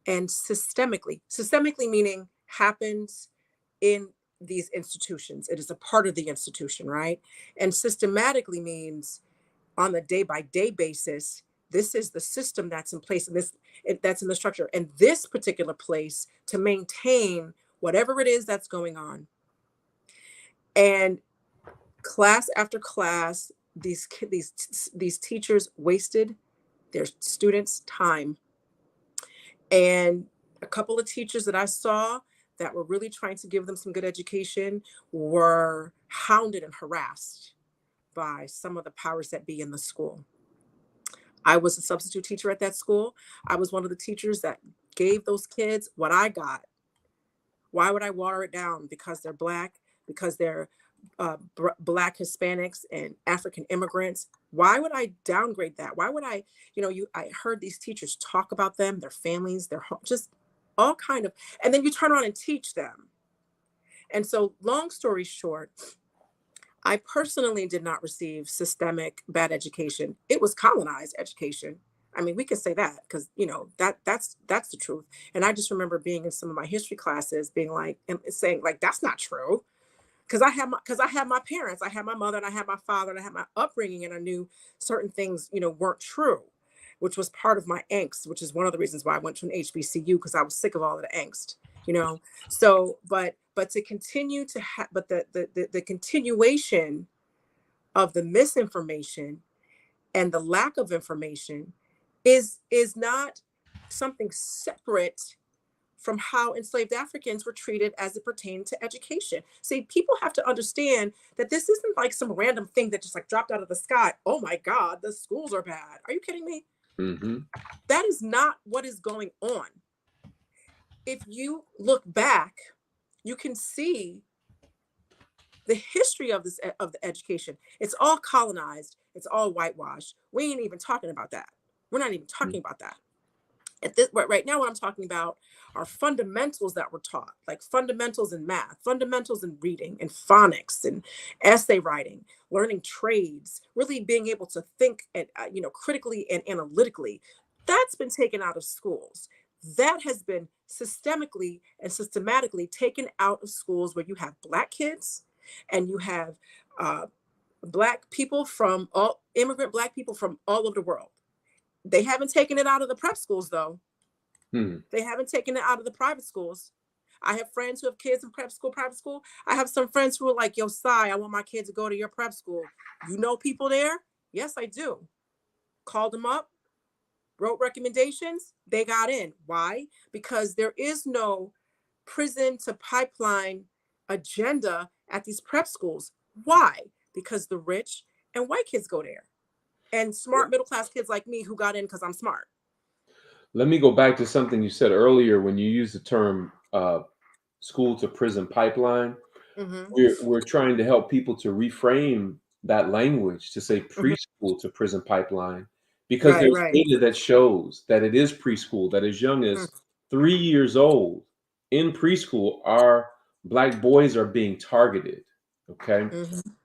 S1: and systemically meaning happens in these institutions. It is a part of the institution, right? And systematically means on a day by day basis, this is the system that's in place and that's in the structure and this particular place to maintain whatever it is that's going on. And class after class, these teachers wasted their students' time. And a couple of teachers that I saw that were really trying to give them some good education were hounded and harassed by some of the powers that be in the school. I was a substitute teacher at that school. I was one of the teachers that gave those kids what I got. Why would I water it down? Because they're Black, because they're Black Hispanics and African immigrants. Why would I downgrade that? Why would I, I heard these teachers talk about them, their families, their home, just all kind of, and then you turn around and teach them. And so long story short, I personally did not receive systemic bad education. It was colonized education. I mean, we can say that because that's the truth. And I just remember being in some of my history classes, being like, and saying like, that's not true. Because I had my parents, I had my mother, and I had my father, and I had my upbringing, and I knew certain things, weren't true, which was part of my angst, which is one of the reasons why I went to an HBCU, because I was sick of all of the angst, So, but to continue to have, but the continuation of the misinformation and the lack of information is not something separate from how enslaved Africans were treated as it pertained to education. See, people have to understand that this isn't like some random thing that just like dropped out of the sky. Oh my God, the schools are bad. Are you kidding me?
S2: Mm-hmm.
S1: That is not what is going on. If you look back, you can see the history of the education. It's all colonized. It's all whitewashed. We ain't even talking about that. We're not even talking about that. Right now, what I'm talking about are fundamentals that were taught, like fundamentals in math, fundamentals in reading and phonics and essay writing, learning trades, really being able to think and critically and analytically. That's been taken out of schools. That has been systemically and systematically taken out of schools, where you have Black kids and you have Black people immigrant Black people from all over the world. They haven't taken it out of the prep schools, though. They haven't taken it out of the private schools. I have friends who have kids in private school. I have some friends who are like, yo, Sai, I want my kids to go to your prep school. You know people there? Yes, I do. Called them up, wrote recommendations. They got in. Why? Because there is no prison to pipeline agenda at these prep schools. Why? Because the rich and white kids go there. And smart middle-class kids like me who got in because I'm smart.
S2: Let me go back to something you said earlier when you used the term school to prison pipeline.
S1: Mm-hmm.
S2: We're trying to help people to reframe that language to say preschool to prison pipeline, because there's data that shows that it is preschool, that as young as 3 years old in preschool, our Black boys are being targeted. Okay.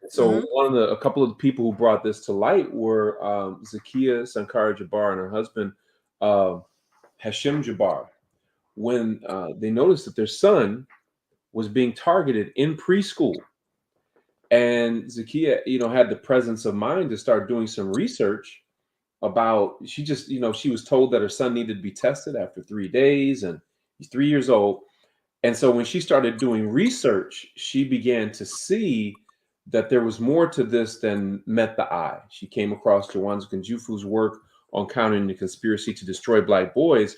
S2: So a couple of the people who brought this to light were Zakiya Sankara Jabbar and her husband, Hashim Jabbar, when they noticed that their son was being targeted in preschool. And Zakiya, had the presence of mind to start doing some research about, she was told that her son needed to be tested after 3 days, and he's 3 years old. And so when she started doing research, she began to see that there was more to this than met the eye. She came across Jawanza Kunjufu's work on countering the conspiracy to destroy Black boys,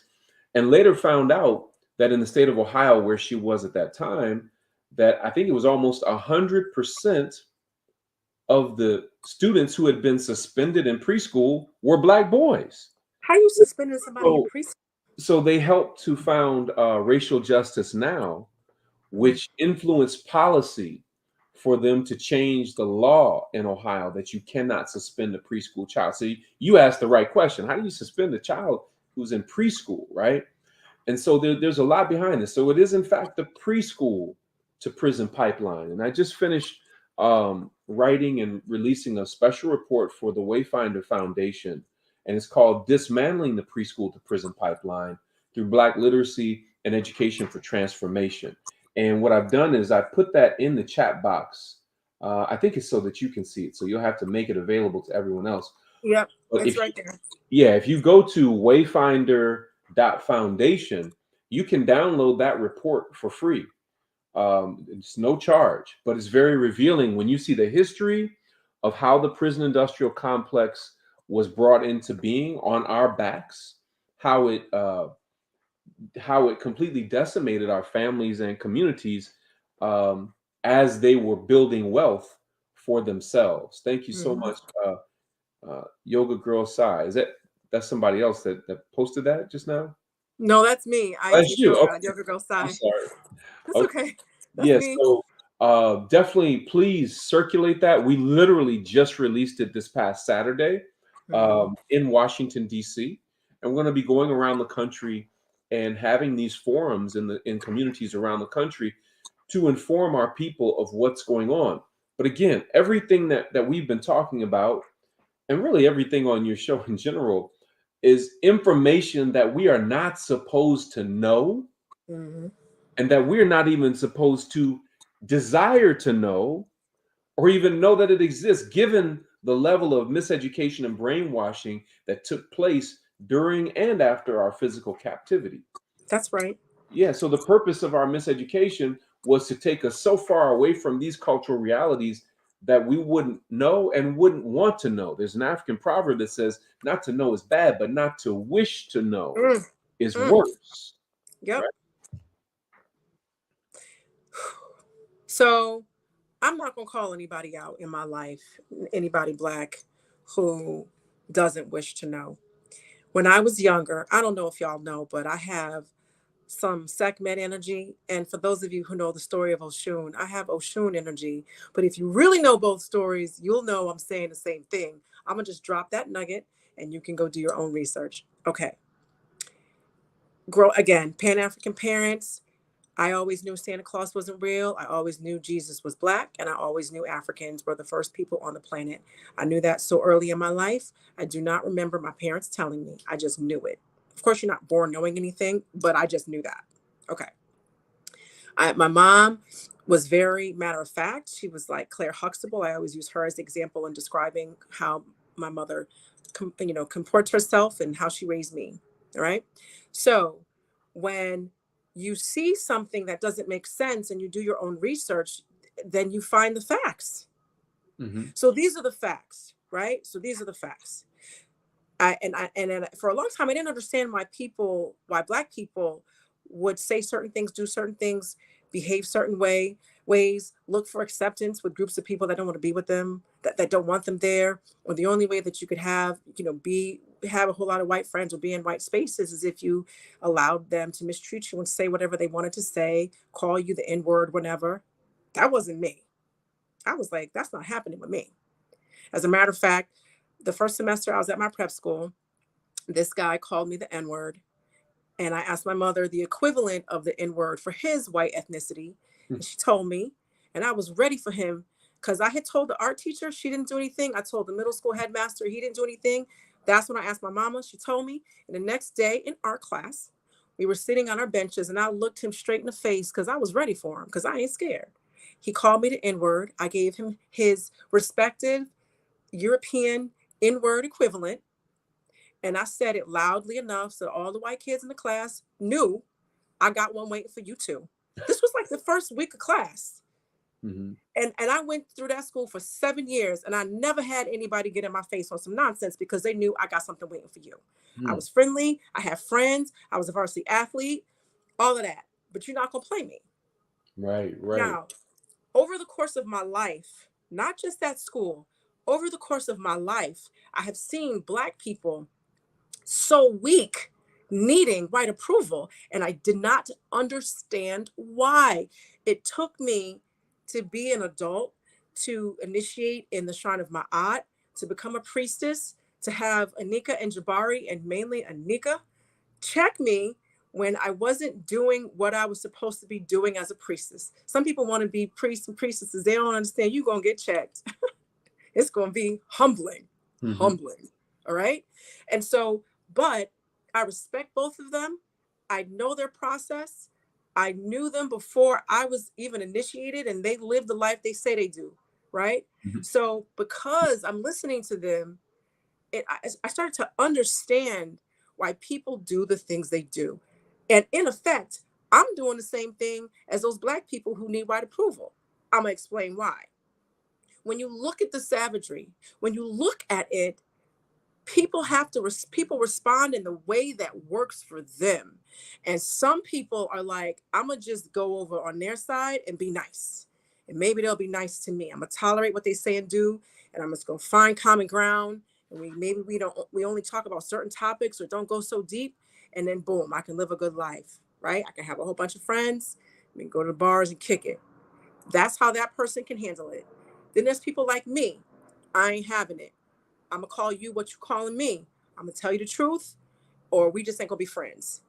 S2: and later found out that in the state of Ohio, where she was at that time, that I think it was almost 100% of the students who had been suspended in preschool were Black boys.
S1: How are you suspending somebody in preschool?
S2: So they helped to found Racial Justice Now, which influenced policy for them to change the law in Ohio that you cannot suspend a preschool child. So you asked the right question. How do you suspend a child who's in preschool, right? And so there's a lot behind this. So it is, in fact, the preschool to prison pipeline. And I just finished writing and releasing a special report for the Wayfinder Foundation, and it's called Dismantling the Pre-School to Prison Pipeline Through Black Literacy and Education for Transformation. And what I've done is I put that in the chat box. I think it's so that you can see it. So you'll have to make it available to everyone else.
S1: Yep, it's right there.
S2: Yeah, if you go to wayfinder.foundation, you can download that report for free. It's no charge, but it's very revealing when you see the history of how the prison industrial complex was brought into being on our backs, how it how it completely decimated our families and communities as they were building wealth for themselves. Thank you so
S1: Mhm.
S2: much, Yoga Girl Sai. That's somebody else that posted that just now?
S1: No, that's me. I
S2: That's
S1: teach
S2: you.
S1: yoga,
S2: Okay,
S1: yoga girl
S2: I'm
S1: Sai.
S2: sorry.
S1: That's
S2: Okay.
S1: okay. That's
S2: Yeah,
S1: me.
S2: so definitely please circulate that. We literally just released it this past Saturday
S1: Mhm.
S2: in Washington, D.C. And we're going to be going around the country and having these forums in communities around the country to inform our people of what's going on. But again, everything that we've been talking about, and really everything on your show in general, is information that we are not supposed to know
S1: Mhm.
S2: and that we're not even supposed to desire to know or even know that it exists, given the level of miseducation and brainwashing that took place during and after our physical captivity.
S1: That's right.
S2: Yeah, so the purpose of our miseducation was to take us so far away from these cultural realities that we wouldn't know and wouldn't want to know. There's an African proverb that says, not to know is bad, but not to wish to know
S1: Mm.
S2: is
S1: Mm.
S2: worse.
S1: Yep.
S2: Right?
S1: So I'm not gonna call anybody out in my life, anybody black who doesn't wish to know. When I was younger, I don't know if y'all know, but I have some Sekhmet energy. And for those of you who know the story of Oshun, I have Oshun energy. But if you really know both stories, you'll know I'm saying the same thing. I'm gonna just drop that nugget and you can go do your own research. Okay. Grow again, Pan African parents. I always knew Santa Claus wasn't real. I always knew Jesus was black. And I always knew Africans were the first people on the planet. I knew that so early in my life. I do not remember my parents telling me. I just knew it. Of course, you're not born knowing anything, but I just knew that. Okay. My mom was very matter of fact. She was like Claire Huxtable. I always use her as an example in describing how my mother, comports herself and how she raised me. All right. So when you see something that doesn't make sense and you do your own research, then you find the facts.
S2: Mhm.
S1: So these are the facts, right? So these are the facts. And for a long time I didn't understand why black people would say certain things, do certain things, behave certain ways, look for acceptance with groups of people that don't want to be with them, that don't want them there, or the only way that you could have a whole lot of white friends or be in white spaces is if you allowed them to mistreat you and say whatever they wanted to say, call you the N-word whenever. That wasn't me. I was like, that's not happening with me. As a matter of fact, the first semester I was at my prep school, this guy called me the N word. And I asked my mother the equivalent of the N word for his white ethnicity. And she told me, and I was ready for him because I had told the art teacher she didn't do anything. I told the middle school headmaster he didn't do anything. That's when I asked my mama. She told me. And the next day in art class, we were sitting on our benches and I looked him straight in the face because I was ready for him because I ain't scared. He called me the N word. I gave him his respective European N word equivalent. And I said it loudly enough so all the white kids in the class knew I got one waiting for you too. This was like the first week of class.
S2: Mhm.
S1: And I went through that school for 7 years and I never had anybody get in my face on some nonsense because they knew I got something waiting for you. I
S2: Mhm.
S1: was friendly. I had friends. I was a varsity athlete, all of that. But you're not going to play me.
S2: Right, right.
S1: Now, over the course of my life, not just at school, over the course of my life, I have seen black people so weak, needing white approval. And I did not understand why. It took me to be an adult, to initiate in the shrine of Ma'at, to become a priestess, to have Anika and Jabari, and mainly Anika, check me when I wasn't doing what I was supposed to be doing as a priestess. Some people want to be priests and priestesses. They don't understand you're going to get checked. It's going to be humbling,
S2: Mhm.
S1: humbling. All right. And so, but I respect both of them. I know their process. I knew them before I was even initiated, and they live the life they say they do. Right.
S2: Mhm.
S1: So, because I'm listening to them, I started to understand why people do the things they do. And in effect, I'm doing the same thing as those black people who need white approval. I'm going to explain why. When you look at the savagery, when you look at it, people respond in the way that works for them. And some people are like, I'm gonna just go over on their side and be nice, and maybe they'll be nice to me. I'm gonna tolerate what they say and do, and I'm just gonna find common ground, and we only talk about certain topics or don't go so deep, and then boom, I can live a good life, right? I can have a whole bunch of friends, we can go to the bars and kick it. That's how that person can handle it. Then there's people like me. I ain't having it. I'm gonna call you what you calling me. I'm gonna tell you the truth, or we just ain't gonna be friends.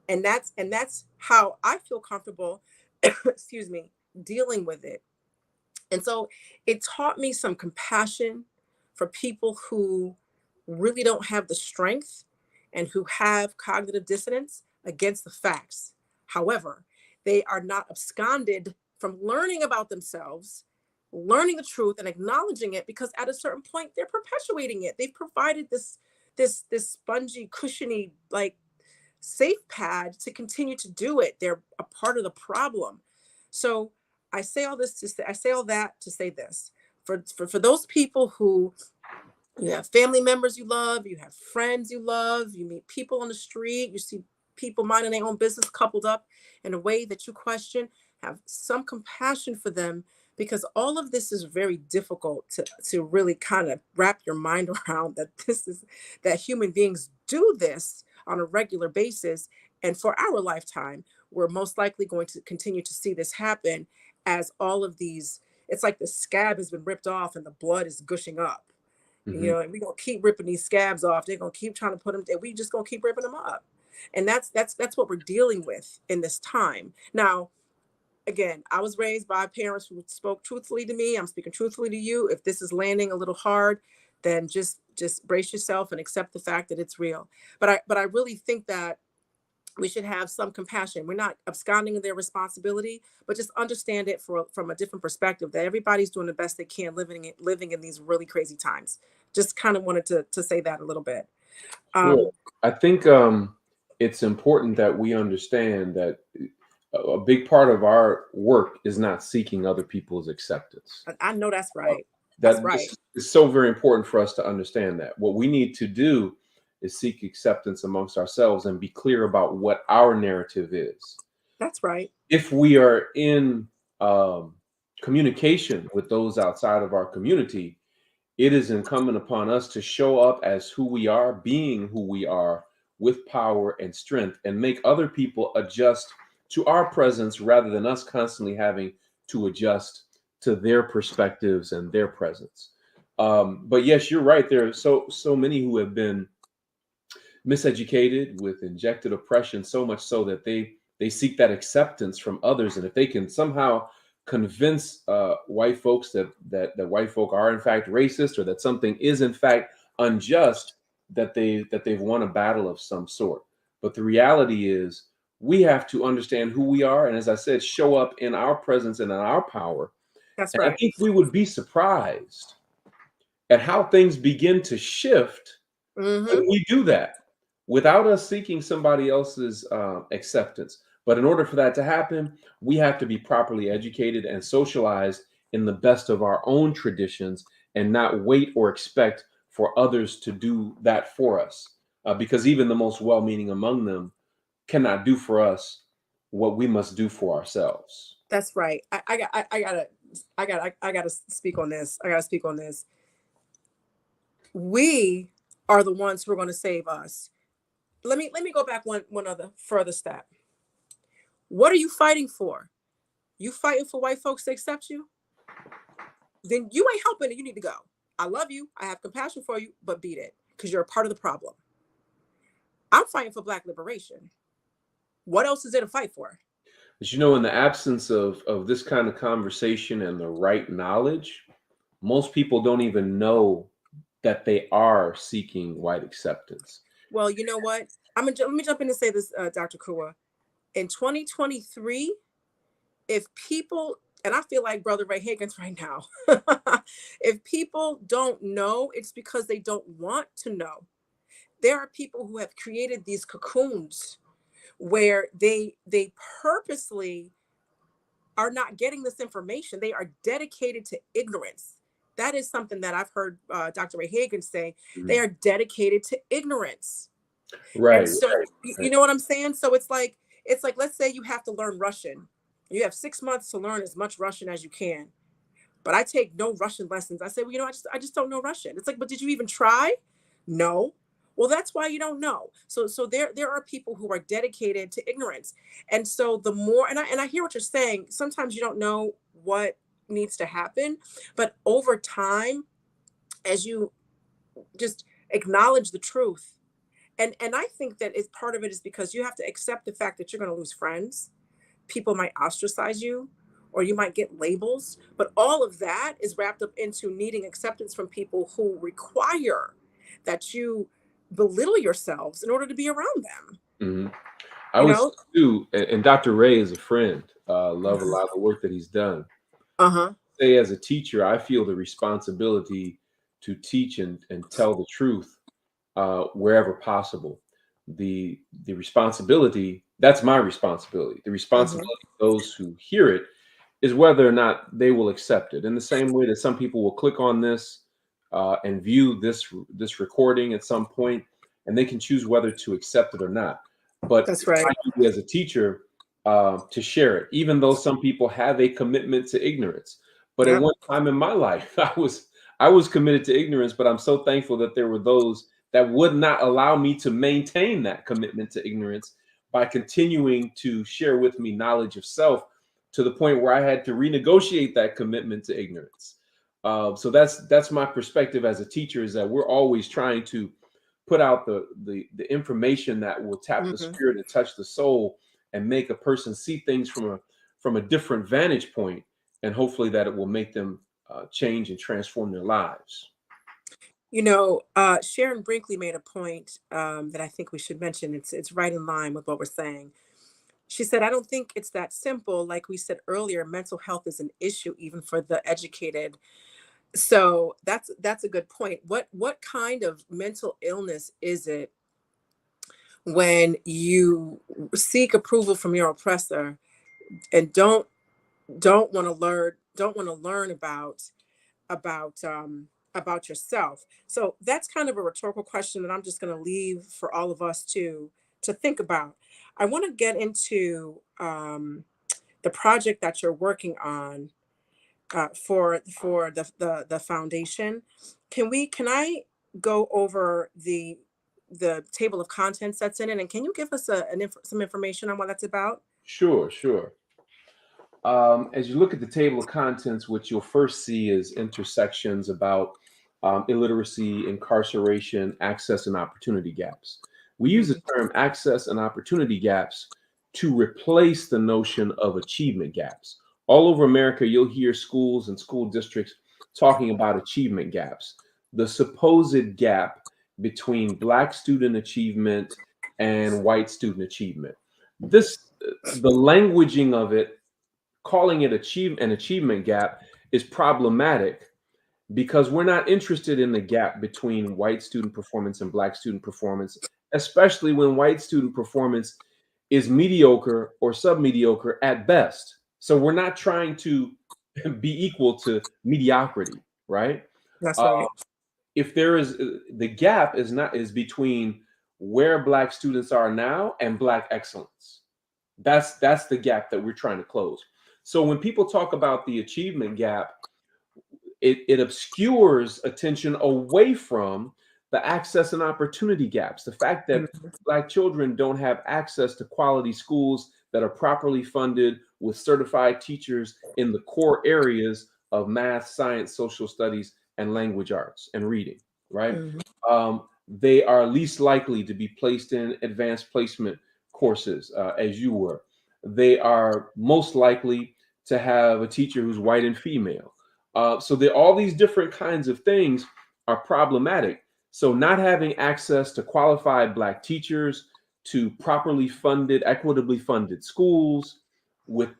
S1: And that's how I feel comfortable, excuse me, dealing with it. And so it taught me some compassion for people who really don't have the strength and who have cognitive dissonance against the facts. However, they are not absconded from learning about themselves, learning the truth and acknowledging it, because at a certain point they're perpetuating it. They've provided this spongy, cushiony, like safe pad to continue to do it. They're a part of the problem. So I say all that to say this. For those people who, you have family members you love, you have friends you love, you meet people on the street, you see people minding their own business coupled up in a way that you question, have some compassion for them, because all of this is very difficult to really kind of wrap your mind around, that human beings do this on a regular basis. And for our lifetime, we're most likely going to continue to see this happen as all of these, it's like the scab has been ripped off and the blood is gushing up.
S2: Hmm.
S1: And we're gonna keep ripping these scabs off. They're gonna keep trying to put them, we just gonna keep ripping them up. And that's what we're dealing with in this time. Now, again, I was raised by parents who spoke truthfully to me. I'm speaking truthfully to you. If this is landing a little hard, then just brace yourself and accept the fact that it's real. But I really think that we should have some compassion. We're not absconding their responsibility, but just understand it from a different perspective, that everybody's doing the best they can living in these really crazy times. Just kind of wanted to say that a little bit.
S2: Sure.
S1: Um,
S2: I think it's important that we understand that a big part of our work is not seeking other people's acceptance.
S1: I know that's
S2: Uh,
S1: right. That's
S2: that
S1: right.
S2: this is so very important for us to understand that. What we need to do is seek acceptance amongst ourselves and be clear about what our narrative is.
S1: That's right.
S2: If we are in um, communication with those outside of our community, it is incumbent upon us to show up as who we are, being who we are, with power and strength, and make other people adjust to our presence rather than us constantly having to adjust to their perspectives and their presence. But yes, you're right. There are so many who have been miseducated with injected oppression, so much so that they seek that acceptance from others. And if they can somehow convince white folks that white folk are in fact racist, or that something is in fact unjust, that they've won a battle of some sort. But the reality is, we have to understand who we are, and as I said, show up in our presence and in our power.
S1: That's
S2: And I
S1: right.
S2: think we would be surprised at how things begin to shift when
S1: Hmm.
S2: we do that without us seeking somebody else's acceptance. But in order for that to happen, we have to be properly educated and socialized in the best of our own traditions, and not wait or expect for others to do that for us. Because even the most well meaning among them cannot do for us what we must do for ourselves.
S1: That's right. I gotta speak on this. I gotta speak on this. We are the ones who are going to save us. Let me go back one other further step. What are you fighting for? You fighting for white folks to accept you? Then you ain't helping it. You need to go. I love you. I have compassion for you, but beat it, because you're a part of the problem. I'm fighting for Black liberation. What else is there to fight for?
S2: But in the absence of this kind of conversation and the right knowledge, most people don't even know that they are seeking white acceptance.
S1: Well, you know what? Let me jump in and say this, Dr. Kua. In 2023, if people, and I feel like Brother Ray Higgins right now, if people don't know, it's because they don't want to know. There are people who have created these cocoons where they purposely are not getting this information. They are dedicated to ignorance. That is something that I've heard Dr. Ray Hagan say. They
S2: Mhm.
S1: are dedicated to ignorance. And
S2: Right,
S1: so,
S2: right,
S1: you
S2: right.
S1: know what I'm saying? So it's like, let's say you have to learn Russian. You have 6 months to learn as much Russian as you can. But I take no Russian lessons. I say, well, I just don't know Russian. It's like, but did you even try? No. Well, that's why you don't know. So there are people who are dedicated to ignorance. And so the more, and I hear what you're saying. Sometimes you don't know what needs to happen, but over time, as you just acknowledge the truth, and I think that is part of it is because you have to accept the fact that you're going to lose friends. People might ostracize you, or you might get labels, but all of that is wrapped up into needing acceptance from people who require that you belittle yourselves in order to be around them.
S2: Mhm. I
S1: You
S2: would
S1: know.
S2: too, and Dr. Ray is a friend. Love a lot of the work that he's done.
S1: Uh-huh.
S2: Say as a teacher, I feel the responsibility to teach and tell the truth wherever possible. The responsibility, that's my responsibility. The
S1: Hmm.
S2: responsibility of those who hear it is whether or not they will accept it. In the same way that some people will click on this and view this recording at some point, and they can choose whether to accept it or not. But
S1: That's
S2: it's
S1: right.
S2: my duty as a teacher to share it, even though some people have a commitment to ignorance. But at
S1: Yep.
S2: one time in my life, I was committed to ignorance. But I'm so thankful that there were those that would not allow me to maintain that commitment to ignorance by continuing to share with me knowledge of self to the point where I had to renegotiate that commitment to ignorance. So that's my perspective as a teacher, is that we're always trying to put out the information that will tap the
S1: Hmm.
S2: spirit and touch the soul and make a person see things from a different vantage point, and hopefully that it will make them change and transform their lives.
S1: Sharon Brinkley made a point that I think we should mention. It's right in line with what we're saying. She said, I don't think it's that simple. Like we said earlier, mental health is an issue even for the educated. So that's a good point. What kind of mental illness is it when you seek approval from your oppressor and don't want to learn about yourself? So that's kind of a rhetorical question that I'm just going to leave for all of us to think about. I want to get into the project that you're working on for the foundation. Can I go over the table of contents that's in it, and can you give us some information on what that's about?
S2: Sure, sure. As you look at the table of contents, what you'll first see is intersections about illiteracy, incarceration, access, and opportunity gaps. We use the
S1: Mhm.
S2: term access and opportunity gaps to replace the notion of achievement gaps. All over America, you'll hear schools and school districts talking about achievement gaps, the supposed gap between Black student achievement and white student achievement. The languaging of it, calling it an achievement gap, is problematic because we're not interested in the gap between white student performance and Black student performance, especially when white student performance is mediocre or submediocre at best. So we're not trying to be equal to mediocrity, right?
S1: That's
S2: Uh,
S1: right.
S2: if there is the gap is between where Black students are now and Black excellence. That's the gap that we're trying to close. So when people talk about the achievement gap, it obscures attention away from the access and opportunity gaps. The fact that
S1: Mhm.
S2: Black children don't have access to quality schools that are properly funded with certified teachers in the core areas of math, science, social studies, and language arts and reading, right?
S1: Mhm.
S2: They are least likely to be placed in advanced placement courses, as you were. They are most likely to have a teacher who's white and female. All these different kinds of things are problematic. So not having access to qualified Black teachers, to properly funded, equitably funded schools, with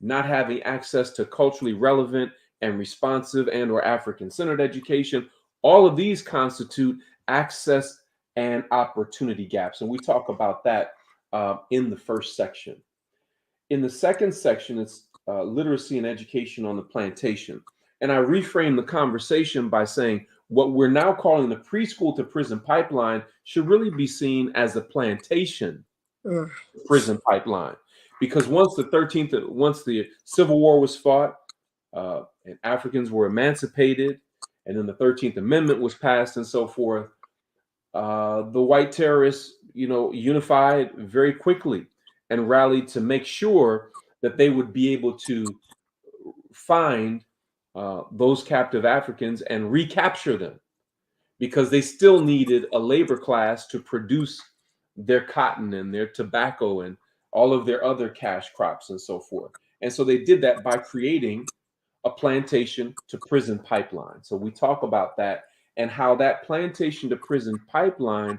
S2: not having access to culturally relevant and responsive and/or African-centered education, all of these constitute access and opportunity gaps, and we talk about that in the first section. In the second section, it's literacy and education on the plantation. And I reframe the conversation by saying what we're now calling the preschool to prison pipeline should really be seen as a plantation prison pipeline. Because once the Civil War was fought, and Africans were emancipated, and then the 13th Amendment was passed and so forth, the white terrorists, unified very quickly and rallied to make sure that they would be able to find those captive Africans and recapture them, because they still needed a labor class to produce their cotton and their tobacco and all of their other cash crops and so forth. And so they did that by creating a plantation to prison pipeline. So we talk about that and how that plantation to prison pipeline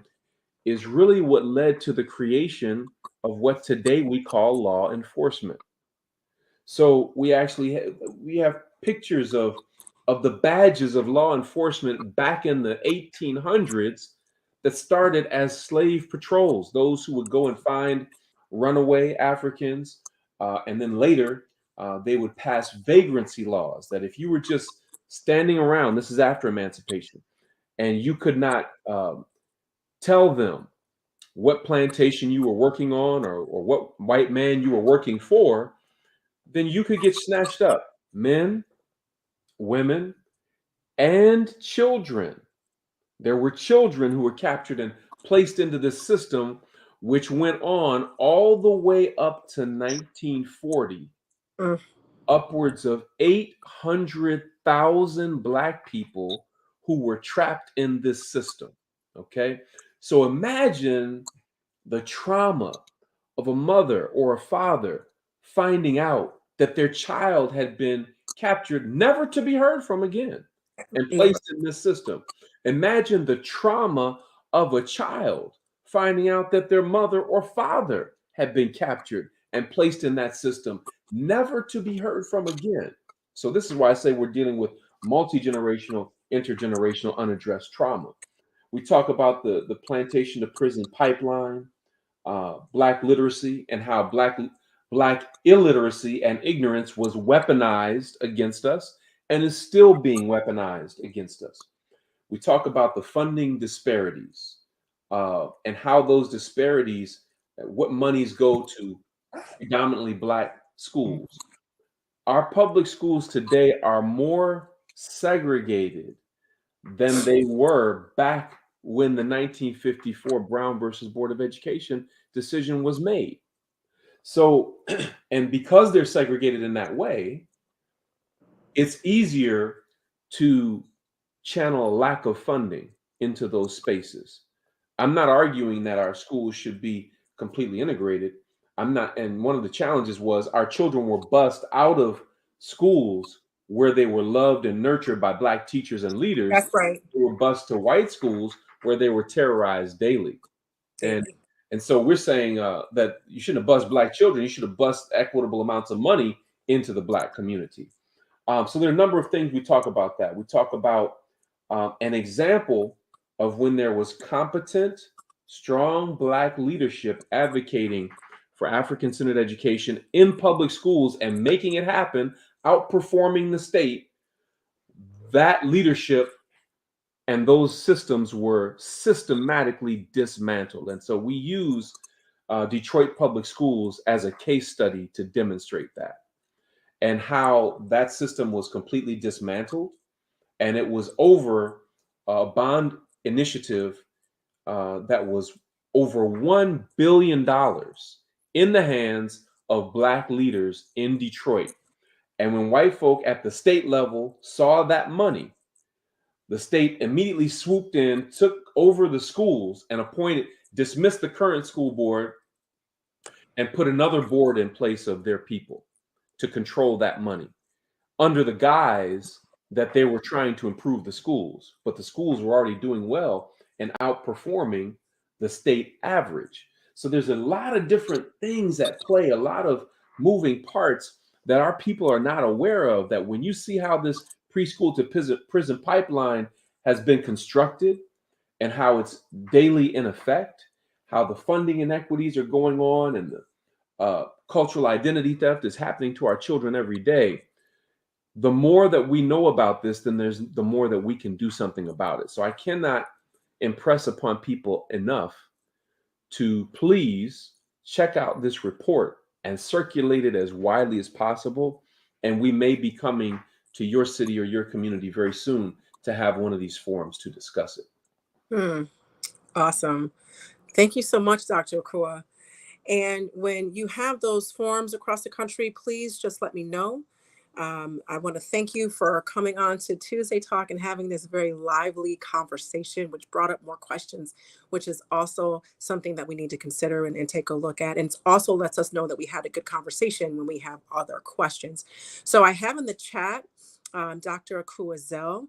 S2: is really what led to the creation of what today we call law enforcement. So we actually we have pictures of the badges of law enforcement back in the 1800s that started as slave patrols, those who would go and find runaway Africans, and then later they would pass vagrancy laws that if you were just standing around, this is after emancipation, and you could not tell them what plantation you were working on, or what white man you were working for, then you could get snatched up. Men, women, and children. There were children who were captured and placed into this system, which went on all the way up to 1940. Upwards of 800,000 Black people who were trapped in this system. Okay. So imagine the trauma of a mother or a father finding out that their child had been captured, never to be heard from again, and placed in this system. Imagine the trauma of a child finding out that their mother or father had been captured and placed in that system, never to be heard from again. So this is why I say we're dealing with multi-generational, intergenerational, unaddressed trauma. We talk about the plantation to prison pipeline, Black literacy, and how Black illiteracy and ignorance was weaponized against us and is still being weaponized against us. We talk about the funding disparities, and how those disparities, what monies go to predominantly Black schools. Our public schools today are more segregated than they were back when the 1954 Brown versus Board of Education decision was made. So, and because they're segregated in that way, it's easier to channel a lack of funding into those spaces. I'm not arguing that our schools should be completely integrated. I'm not, and one of the challenges was our children were bussed out of schools where they were loved and nurtured by Black teachers and leaders.
S1: That's right.
S2: They were bused to white schools where they were terrorized daily. And so we're saying that you shouldn't have bused Black children. You should have bused equitable amounts of money into the Black community. So there are a number of things we talk about that. We talk about an example of when there was competent, strong Black leadership advocating for African-centered education in public schools and making it happen, outperforming the state. That leadership and those systems were systematically dismantled. And so we use Detroit Public Schools as a case study to demonstrate that, and how that system was completely dismantled. And it was over a bond initiative that was over $1 billion in the hands of Black leaders in Detroit. And when white folk at the state level saw that money, the state immediately swooped in, took over the schools, and dismissed the current school board and put another board in place of their people to control that money, under the guise that they were trying to improve the schools. But the schools were already doing well and outperforming the state average. So there's a lot of different things at play, a lot of moving parts that our people are not aware of, that when you see how this preschool to prison pipeline has been constructed and how it's daily in effect, how the funding inequities are going on, and the cultural identity theft is happening to our children every day, the more that we know about this, then there's the more that we can do something about it. So I cannot impress upon people enough to please check out this report and circulate it as widely as possible. And we may be coming to your city or your community very soon to have one of these forums to discuss it.
S1: Awesome. Thank you so much, Dr. Akua. And when you have those forums across the country, please just let me know. I want to thank you for coming on to Tuesday Talk and having this very lively conversation, which brought up more questions, which is also something that we need to consider and take a look at. And it also lets us know that we had a good conversation when we have other questions. So I have in the chat, Dr. Akua Zell.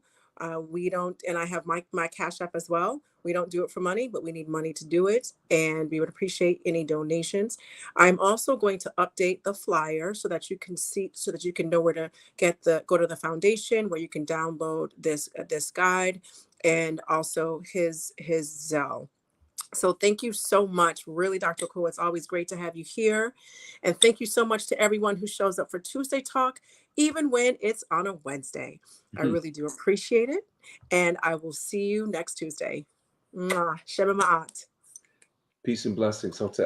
S1: We don't, and I have my Cash App as well. We don't do it for money, but we need money to do it. And we would appreciate any donations. I'm also going to update the flyer so that you can see, so that you can know where to go to the foundation, where you can download this guide, and also his Zelle. So thank you so much. Really, Dr. Akua, it's always great to have you here. And thank you so much to everyone who shows up for Tuesday Talk, even when it's on a Wednesday. I really do appreciate it. And I will see you next Tuesday. Mwah. Shema Ma'at.
S2: Peace and blessings, Hotep.